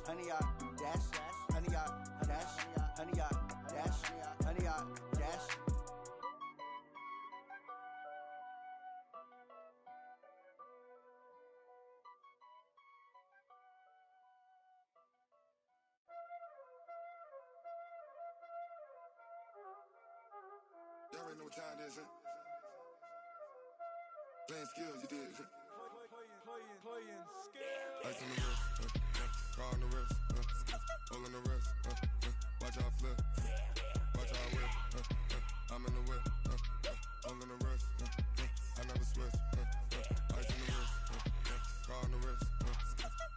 100 yard dash, 100 yard dash, 100 yard dash, 100 yard dash. Y'all already know what time it is, huh? Playing skills, you did, huh? Playing skills. Ice on the wrist, car on the wrist, hole on the wrist, watch how I flip, watch how I whip, I'm in the whip, hole on the wrist, I never switch, ice on the wrist, car on the wrist,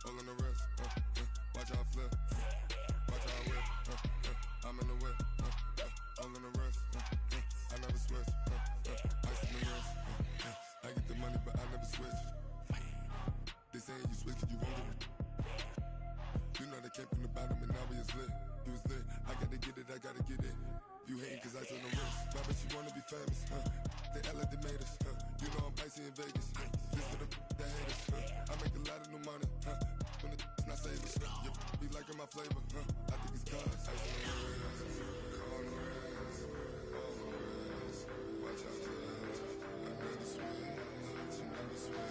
hole on the wrist, watch how I flip, watch how I whip, I'm in the whip, hole on the wrist, I never switch, ice on the wrist, I get the money but I never switch. They saying you switch cause you won't get it. You know they came from the bottom and now we is lit. You was lit, I gotta get it, I gotta get it. You hating cause I on the wrist. Why bet you wanna be famous, They Ella they made us, You know I'm icy in Vegas, This for the that hate us, I make a lot of new money, When the not save us, You be liking my flavor, I think it's cause ice on the wrist, on the wrist, on the wrist. Watch out for this, I never switch, I never switch.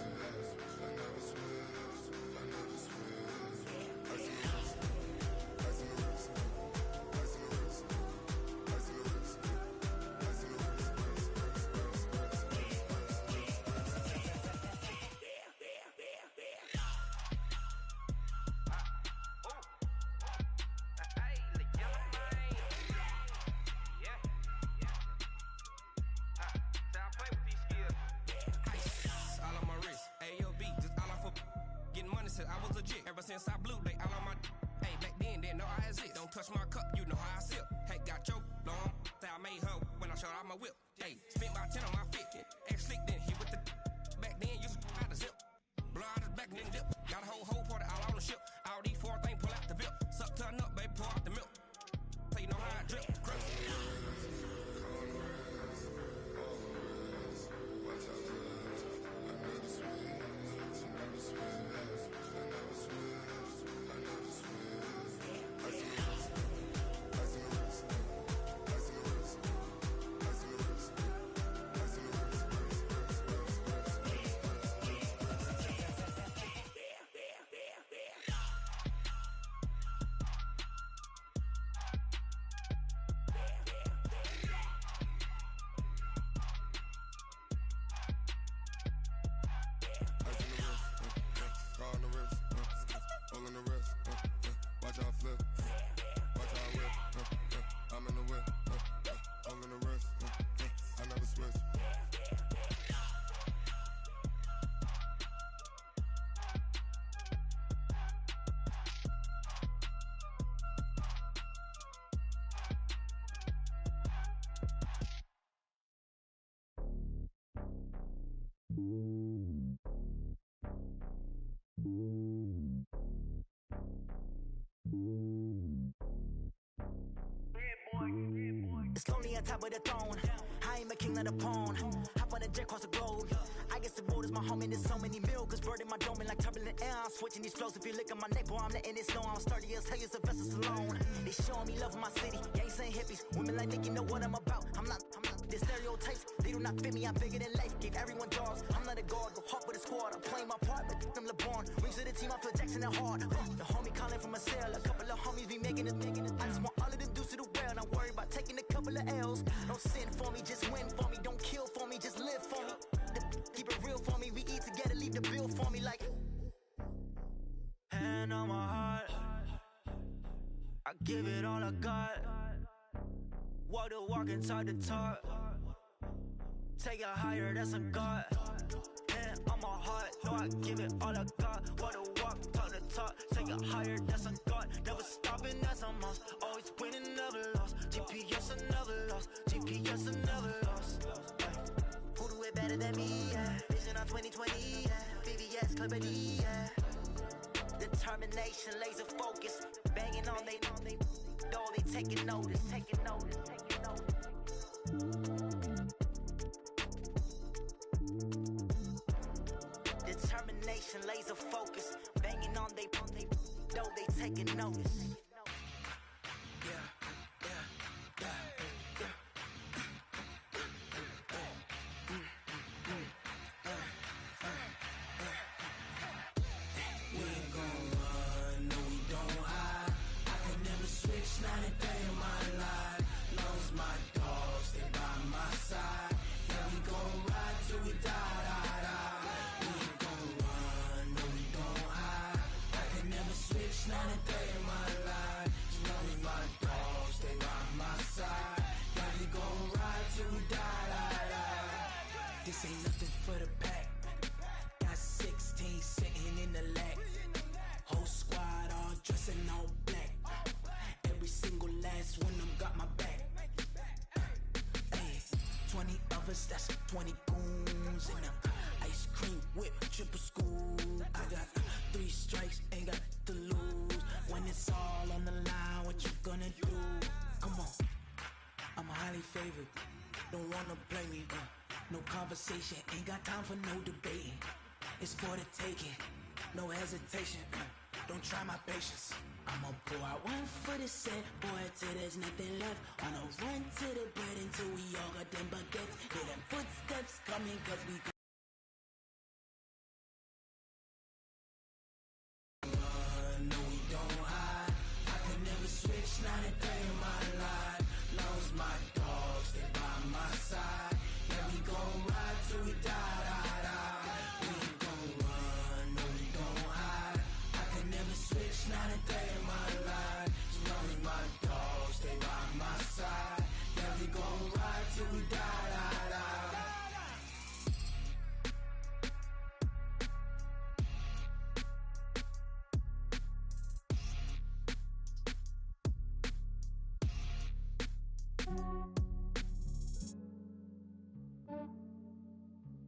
I was legit ever since I blew they all on my hey back then didn't know I exist. Don't touch my cup, you know how I sip. Hey, got your long say I made her when I showed out my whip. Hey, spent about 10 on my fit. Ex slick then hit with the back then used to out the zip. Blow out his back and then dip. Got a whole party all on the ship. All these four things pull out the VIP. Suck turn up, baby, pour out the milk. So you know how I drip. Crush. Ice on the wrist, all in the wrist. Watch out flip. Watch out whip. I'm in the whip. All in the wrist. I never switch. It's lonely on top of the throne. I ain't a king of the pawn. Hop on a jet across the globe. I guess the road is my home and there's so many milkers burning my dome like turbulent air. I'm switching these flows. If you look at my neck, boy, I'm letting it slow. I'm sturdy as hell, it's a vessel alone. They showing me love in my city. Gangs saying hippies. Women like Nick, you know what I'm about. I'm not the stereotypes. They do not fit me. I'm bigger than life. Gave everyone jobs. I'm not a guard. Go hard with a squad. I'm playing my part, but I'm LeBron. Rings to the team. I feel Jackson and hard. The homie calling from a cell. A couple of homies be making it. I just want all of them dudes to the well. Not worry about taking a couple of L's. Don't sin for me, just win for me. Don't kill for me, just live for me. Keep it real for me. We eat together, leave the bill for me like. Hand on my heart, I give it all I got. Walk the walk and talk the talk. Take it higher, that's a God. Hand on my heart, no, I give it all I got. Walk the walk, talk the talk. Take it higher, that's a God. Never stopping, that's a must. Always winning, never lost. GPS, I never lost. GPS, I never lost. Who do it better than me? Yeah. Vision on 2020. Yeah. VVS, Clarity. Yeah. Determination, laser focus. Banging on they door, they taking notice. Taking notice. Taking notice. Determination, laser focus. Banging on they door, they taking notice. This ain't nothing for the pack. Got 16 sitting in the lap. Whole squad all dressing all black. Every single last one of them got my back. Hey, 20 of us, that's 20 goons in them. Ice cream whip, triple school. I got 3 strikes, ain't got to lose. When it's all on the line, what you gonna do? Come on, I'm highly favored. Don't wanna play me, no conversation, ain't got time for no debating. It's for the taking, no hesitation. Don't try my patience. I'ma pour out one for the set, boy, till there's nothing left. On a run to the bread until we all got them baguettes. Hear them footsteps coming, cause we no, we don't hide. I could never switch, not a day in my life. Long as my dogs, they by my side. Yeah, we gon' ride till we die, die, die. We ain't gon' run, no, we don't hide. I could never switch, not a day in my life. As long as my dogs, they by my side. Yeah, we gon' ride till we die, die, die.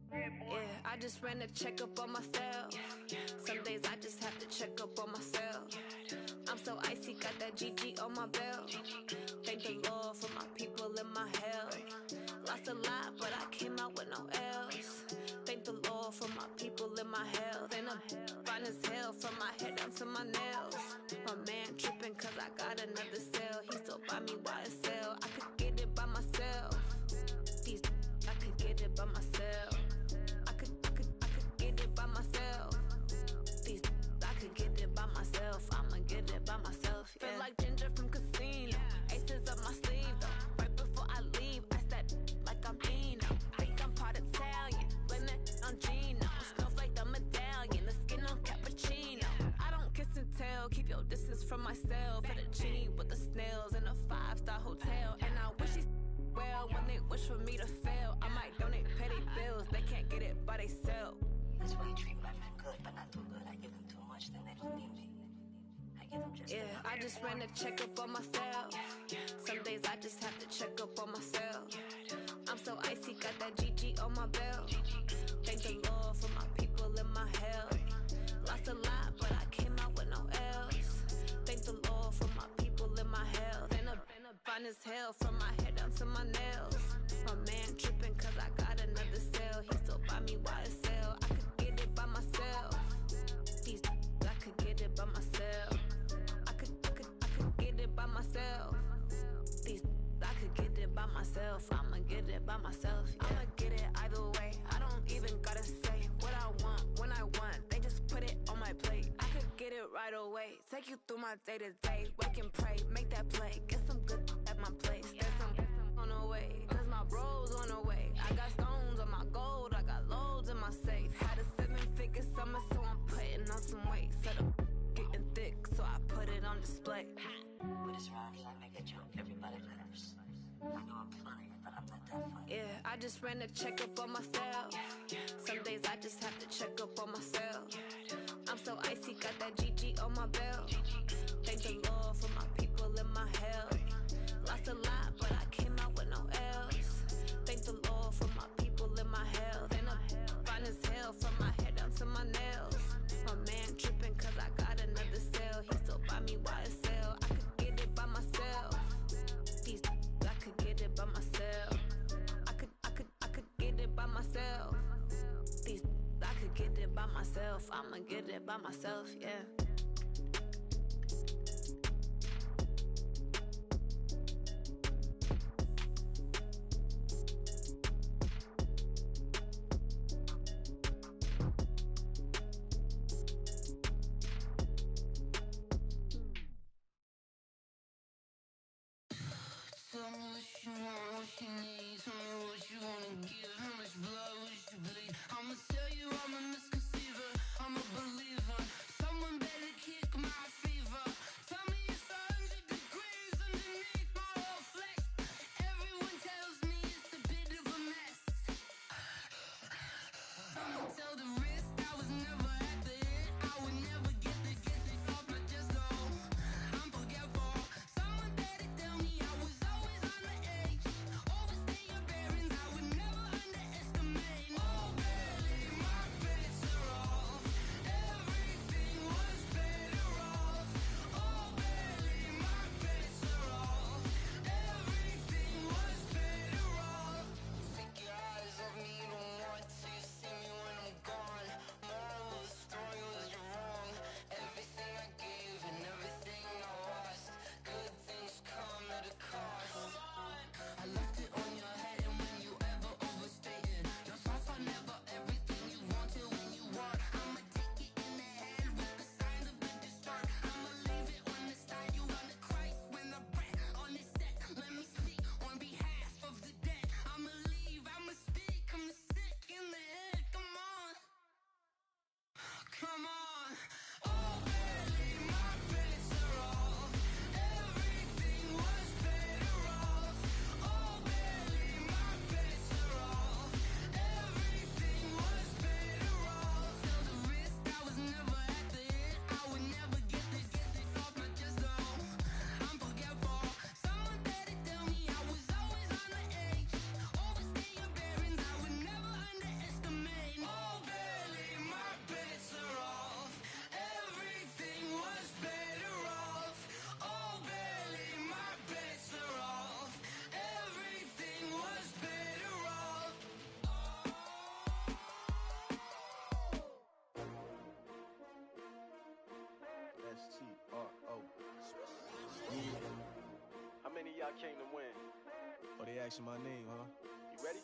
Yeah, I just ran a checkup on myself. Some days I just have to check up on myself. I'm so icy, got that GG on my belt. Thank the Lord for my people and my health. Lost a lot, but I came out with no else. Thank the Lord for my people and my health. And I'm fine as hell from my head down to my nails. My man tripping cause I got another cell. He still buy me YSL. I could get it by myself. These I could get it by myself. I could get it by myself. These I could get it by myself. I'ma get it by myself. Yeah. Feel like Ginger from Casino. Aces up my sleeve though. Right before I leave, I said like I'm Dino. Think I'm part Italian. Blame it on Gino. Smells like the medallion. The skin on cappuccino. I don't kiss and tell. for me to fail. I might donate petty bills, they can't get it by they self. That's why you treat black men good, but not too good. I give them too much, then they don't need me. I give them just enough. I just ran a checkup on myself. Some days I just have to check up on myself. I'm so icy, got that GG on my belt. Thank the Lord for my people in my health. Lost a lot, but I came out with no else. Thank the Lord for my people in my health. And fine as hell from my head down to my nails. My man tripping cause I got another cell. He still buy me YSL. I could get it by myself. These I could get it by myself. I could get it by myself. These I could get it by myself. I'ma get it by myself. Yeah. I'ma get it either way. I don't even gotta say what I want when I want. They just put it on my plate. I could get it right away. Take you through my day to day. Wake and pray, make that play. Get some good at my place. There's some on the way. Cause my bros on the way. I got stones on my gold. I got loads in my safe. Had a 7-figure summer, so I'm putting on some weight. Set up getting thick, so I put it on display. With his rhymes, I make a joke. Everybody laughs. I know I'm funny, but I'm not that funny. Yeah, I just ran a checkup on myself. Some days I just have to check up on myself. I'm so icy, got that GG on my belt. Thank the Lord for my people in my health. Lost a lot, but I came out with no else. Thank the Lord for my people in my health. And I'm fine as hell from my head down to my nails. My man tripping cause I got another cell. He still buy me YSL. I could get it by myself. These I could get it by myself. I could get it by myself. These I could get it by myself. I'ma get it by myself, yeah. Tell me what you want, what you need. Tell me what you wanna give. How much blood would you bleed? I'ma tell you I'm a misconceiver. I'm a believer. Someone better kick my fever. Tell me it's 100 degrees underneath my whole flesh. Everyone tells me it's a bit of a mess. I'ma tell the risk I was never at the end. I would never get this off my chest though. I'm forgetful. Someone better tell me I was always on the edge. Overstay your bearings, I would never underestimate. Oh, barely, my bets are off. Everything was better off. Oh, barely, my bets are off. Everything was better off. Take your eyes off me, you don't want to see me when I'm gone. Moral of the story was you're wrong. Everything I gave and everything I lost. Good things come at a cost. I left it on your head, and when you ever overstated, your thoughts are never everything you wanted when you want. I'ma take it in the head with the signs of the disturbed. I'ma leave it on the side. You on the Christ when the breath on the set. Let me speak on behalf of the dead. I'ma leave, I'ma speak. I'm the sick in the head. Come on, come on. Oh, barely, my bets are off. Everything was better off. Oh, barely, my bets are off. Everything was better off. Tell the risk I was never at the end. I would never get this off my chest though. I'm forgetful. Someone better tell me I was always on the edge. Overstay your bearings, I would never underestimate. Oh, barely, my bets are off. Everything was better off. Oh, barely, my bets are off. Everything was better off. S-T-R-O. Yeah. How many of y'all came to win? Oh, they asking my name, huh? You ready?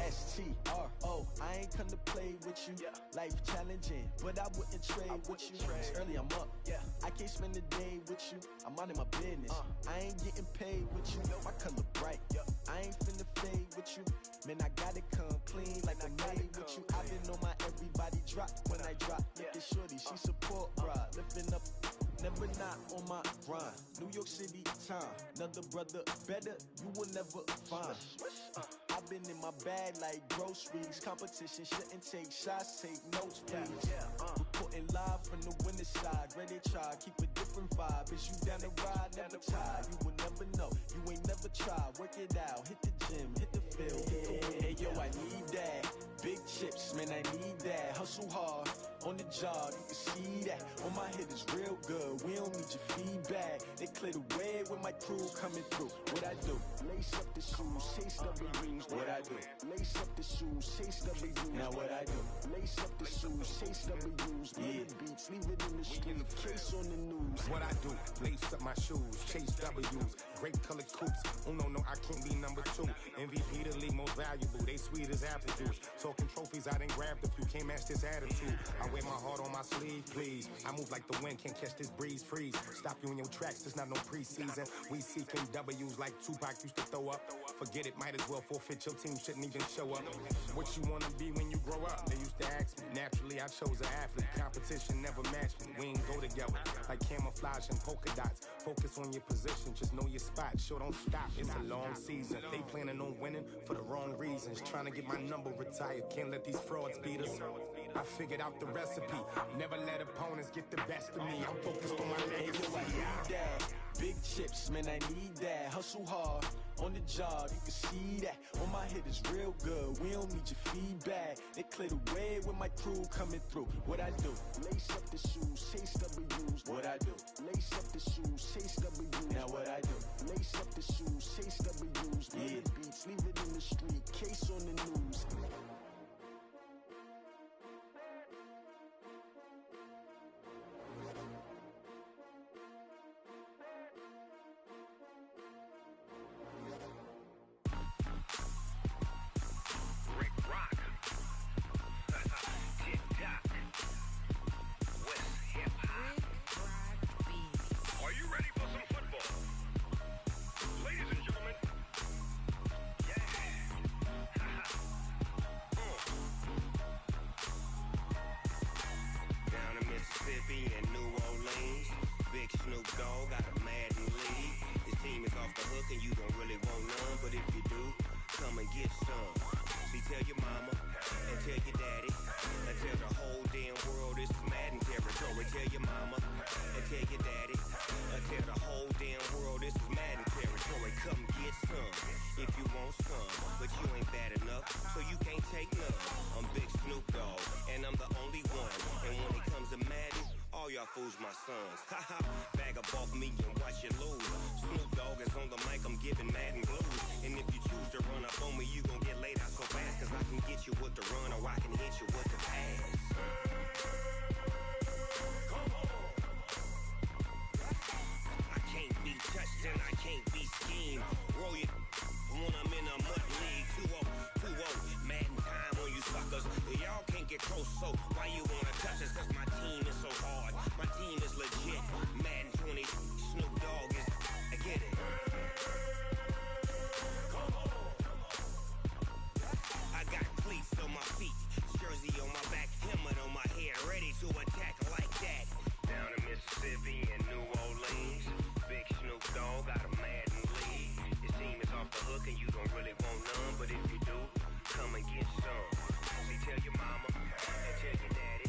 S-T-R-O. I ain't come to play with you. Life challenging, but I wouldn't trade with you. It's early, I'm up. I can't spend the day with you. I'm minding my business. I ain't getting paid with you. My color bright. I ain't finna fade with you. Man, I gotta come clean like I made with you. I been on my everybody drop when I drop. Look at shorty, she support, bruh. Lifting up, never not on my grind. New York City time. Another brother better, you will never find. I've been in my bag like groceries. Competition shouldn't take shots, take notes, please. Reporting live from the winning side. Ready to try, keep a different vibe. Is you down the ride, never tired. You will never know, you ain't never tried. Work it out, hit the gym, hit the field, hit the wind. Hey yo, I need that. Big chips, man, I need that. Hustle hard, on the job, you can see that. On my head is real good, we don't need your feedback. They clear the way with my crew coming through. What I do? Lace up the shoes, chase W's. What I do? Lace up the shoes, chase W's. Now what I do? Lace up the shoes, chase W's. Yeah. Beats, leave it in the street, case on the news. What I do? Lace up my shoes, chase W's. Great colored coops. Oh no, I can't be number 2. MVP the league most valuable. They sweet as apple juice. Talking trophies, I done grabbed a few. Can't match this attitude. I wear my heart on my sleeve, please. I move like the wind, can't catch this breeze. Freeze. Stop you in your tracks, there's not no preseason. We seeking W's like Tupac used to throw up. Forget it, might as well forfeit. Your team shouldn't even show up. What you wanna be when you grow up? They used to ask me. Naturally, I chose an athlete. Competition never matched me. We ain't go together like camouflage and polka dots. Focus on your position, just know your spot. Sure, don't stop. It's a long season. They planning on winning for the wrong reasons. Trying to get my number retired. Can't let these frauds beat us. I figured out the recipe. Never let opponents get the best of me. I'm focused on my legacy. I need that. Big chips, man, I need that. Hustle hard, on the job, you can see that. On my head is real good, we don't need your feedback. They clear the way with my crew coming through. What I do? Lace up the shoes, chase W's. What I do? Lace up the shoes, chase W's. Now what I do? Lace up the shoes, chase W's. Yeah. Beats, leave it in the street, case on the news. Fools my sons. Haha, bag up off me and watch you lose. Snoop Dogg is on the mic, I'm giving Madden blues. And if you choose to run up on me, you gon' get laid out so fast. Cause I can get you with the run or I can hit you with the pass. I can't be touched and I can't be schemed. Roll it when I'm in a mud league. 2-0, 2-0, Madden time on you suckers. Y'all can't get close, so why you wanna touch us? Cause my team is so hard. My team is legit. Madden 20, Snoop Dogg is. I get it. I got cleats on my feet, jersey on my back, helmet on my head, ready to attack like that. Down in Mississippi and New Orleans, Big Snoop Dogg got a Madden lead. His team is off the hook and you don't really want none, but if you do, come and get some. See, tell your mama and tell your daddy.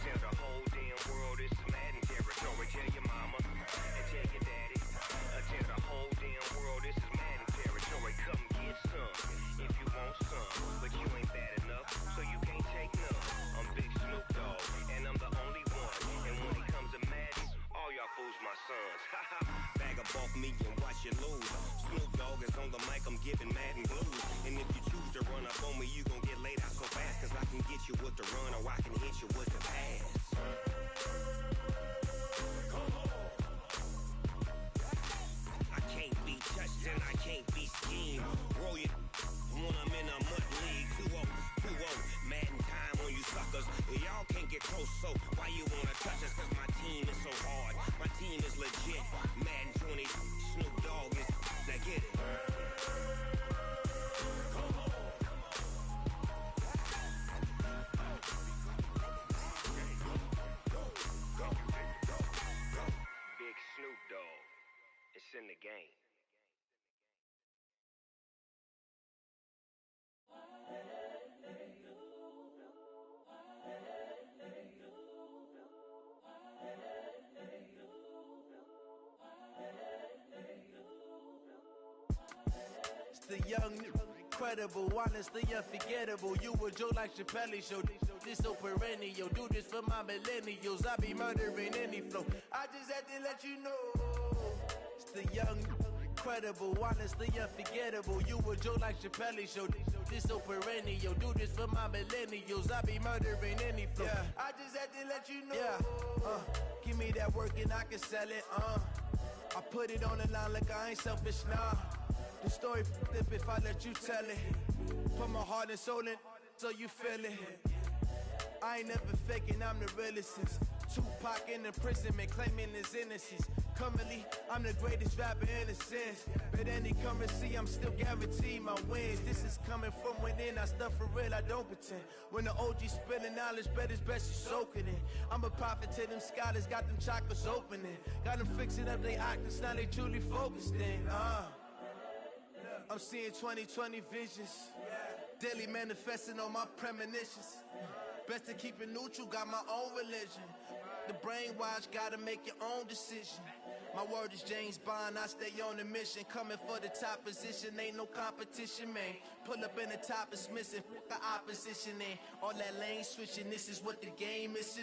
Tell the whole damn world this is Madden territory. Tell your mama and tell your daddy. Tell the whole damn world this is Madden territory. Come get some if you want some, but you ain't bad enough, so you can't take none. I'm Big Snoop Dogg, and I'm the only one. And when it comes to Madden, all y'all fools my sons. Bag up off me and watch you lose. Snoop Dogg is on the mic, I'm giving Madden blues. And if you choose to run up on me, you gon' get laid out so fast. Cause I can get you with the run or I can hit you with the pass. I can't be touched and I can't be schemed. Roll it when I'm in a mud league. 2-0, 2-0, Madden time on you suckers. Y'all can't get close, so why you wanna touch us? Cause my team is so hard. My team is legit. Madden 20, Snoop Dogg is. Now get it. Go. in the game. It's the young, incredible, honestly unforgettable. You a Joe like Chappelle show. This so perennial. Do this for my millennials. I be murdering any flow. I just had to let you know. It's the young, incredible, honestly unforgettable. You a Joe like Chappelle show. This so perennial. Do this for my millennials. I be murdering any flow. Yeah. I just had to let you know. Yeah. Give me that work and I can sell it. I put it on the line like I ain't selfish, nah. The story flip if I let you tell it. Put my heart and soul in so you feel it. I ain't never faking, I'm the realest since Tupac in imprisonment, claiming his innocence. Currently, I'm the greatest rapper in a sense. But any currency, I'm still guaranteed my wins. This is coming from within, I stuff for real, I don't pretend. When the OG spilling knowledge, bet it's best you soak it in. I'm a prophet to them scholars, got them chakras opening. Got them fixing up they octaves, now they truly focused in. I'm seeing 2020 visions, daily manifesting on my premonitions. Best to keep it neutral, got my own religion. The brainwash, gotta make your own decision. My word is James Bond, I stay on the mission. Coming for the top position, ain't no competition, man. Pull up in the top is missing, the opposition ain't. All that lane switching, this is what the game is.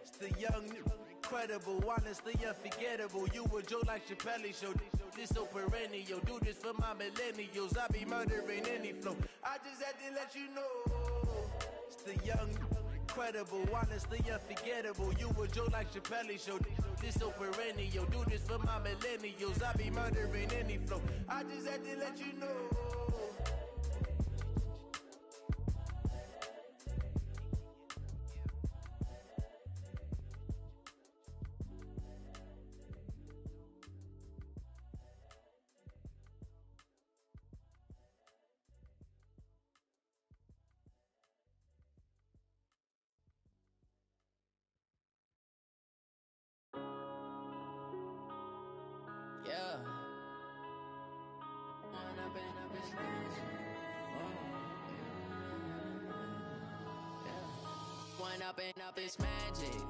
It's the young, incredible, honestly unforgettable. You a Joe like Chappelle show. This so perennial. Do this for my millennials. I be murdering any flow. I just had to let you know. It's the young, incredible, honestly unforgettable. You a Joe like Chappelle show. This so perennial. Do this for my millennials. I be murdering any flow. I just had to let you know. Yeah. One up and up is magic.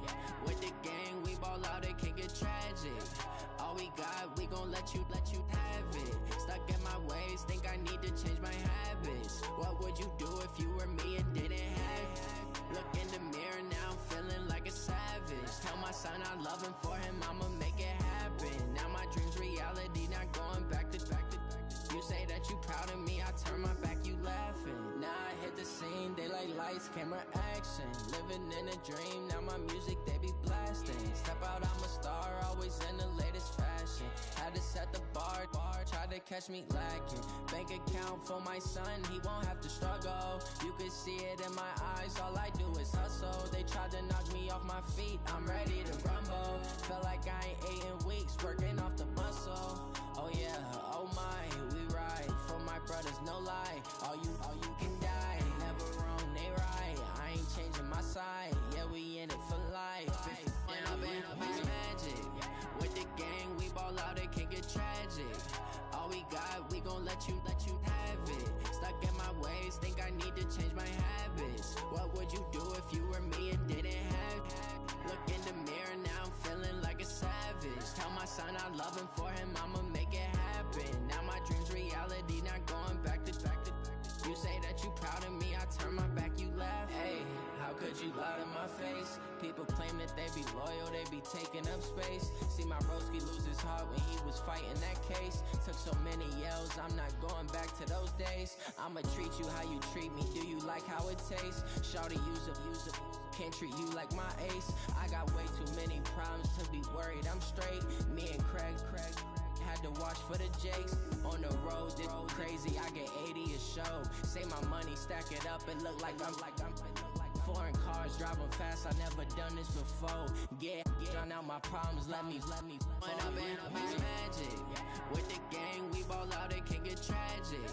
With the gang, we ball out, it can get tragic. All we got, we gon' let you have it. Stuck in my ways, think I need to change my habits. What would you do if you were me and didn't have it? Look in the mirror, now I'm feeling like a savage. Tell my son I love him, for him I'ma make it happen. Now my dream's reality, not going back to. You say that you proud of me, I turn my back, you laughing. Now I hit the scene, they like lights, camera, action. Living in a dream, now my music, they be blasting. Step out, I'm a star, always in the latest fashion. Had to set the bar, tried to catch me lacking. Bank account for my son, he won't have to struggle. You can see it in my eyes, all I do is hustle. They tried to knock me off my feet, I'm ready to rumble. Felt like I ain't ate in weeks, working off the muscle. Oh yeah, oh my, we ride for my brothers, no lie. All you can die, never wrong, they right. I ain't changing my side, yeah, we in it for life. When up and up is magic. With the gang, we ball out, it can get tragic. All we got, we gon' let you have it. Stuck in my ways, think I need to change my habits. What would you do if you were me and didn't have it? Look in the mirror, now I'm feeling like a savage. Tell my son I love him, for him I'ma make it happen. Now my dream's reality, not going back to. You say that you proud of me, I turn my back, you laugh. Hey, how could you lie to my face? People claim that they be loyal, they be taking up space. See my broski lose his heart when he was fighting that case. Took so many yells, I'm not going back to those days. I'ma treat you how you treat me, do you like how it tastes? Shawty, use up, can't treat you like my ace. I got way too many problems to be worried, I'm straight. Me and Craig had to watch for the Jakes. On the road, this crazy, I get 80 a show. Say my money, stack it up, it look like I'm foreign cars, driving fast, I never done this before. Get drown out my problems, let me When up and up is magic. With the gang, we ball out, it can get tragic.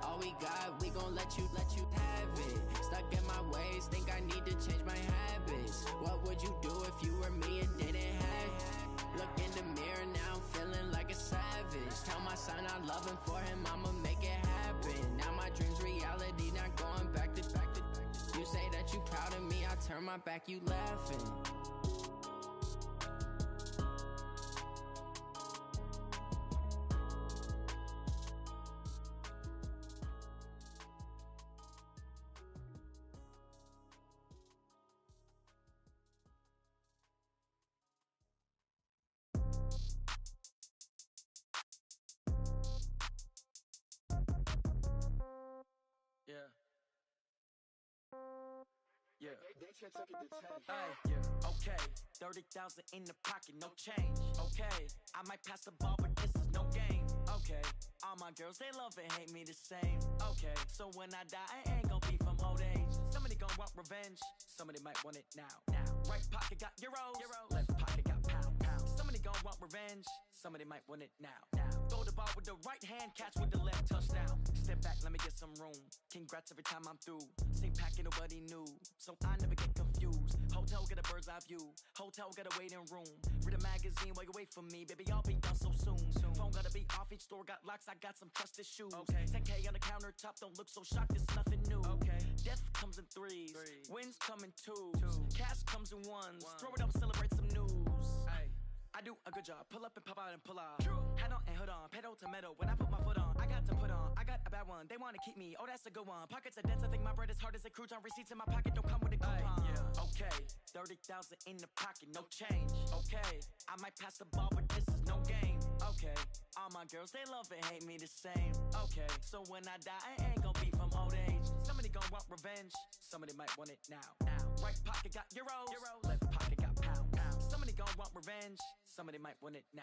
All we got, we gon' let you have it. Stuck in my ways, think I need to change my habits. What would you do if you were me and didn't have it? Look in the mirror, now I'm feeling like a loving for him, I'ma make it happen. Now my dreams reality, not going back to. You say that you proud of me, I turn my back, you laughing. Okay, 30,000 in the pocket, no change. Okay, I might pass the ball, but this is no game. Okay, all my girls, they love and hate me the same. Okay, so when I die, I ain't gon' be from old age. Somebody gon' want revenge, somebody might want it now. Right pocket got euros, left pocket got pounds. Somebody gon' want revenge, somebody might want it now. Throw the ball with the right hand, catch with the left, touchdown. Step back, let me get some room. Congrats every time I'm through. Same packing, nobody knew, so I never get confused. Hotel get a bird's eye view, hotel get a waiting room. Read a magazine while you wait for me, baby, I'll be done so soon. Phone gotta be off, each store got locks, I got some trusted shoes. 10K on the countertop, don't look so shocked, it's nothing new. Death comes in threes, wins come in twos, cash comes in ones. Throw it up, celebrate some news. I do a good job, pull up and pop out and pull off. Head on and hood on, pedal to metal. When I put my foot on, I got to put on. I got a bad one, they wanna keep me, oh that's a good one. Pockets are dense, I think my bread is hard as a crouton. Receipts in my pocket don't come with a coupon. Okay, 30,000 in the pocket, no change. Okay, I might pass the ball, but this is no game. Okay, all my girls, they love and hate me the same. Okay, so when I die, I ain't gon' be from old age. Somebody gon' want revenge, somebody might want it now. Right pocket got euros, left pocket got pounds. Somebody gon' want revenge, somebody might want it now.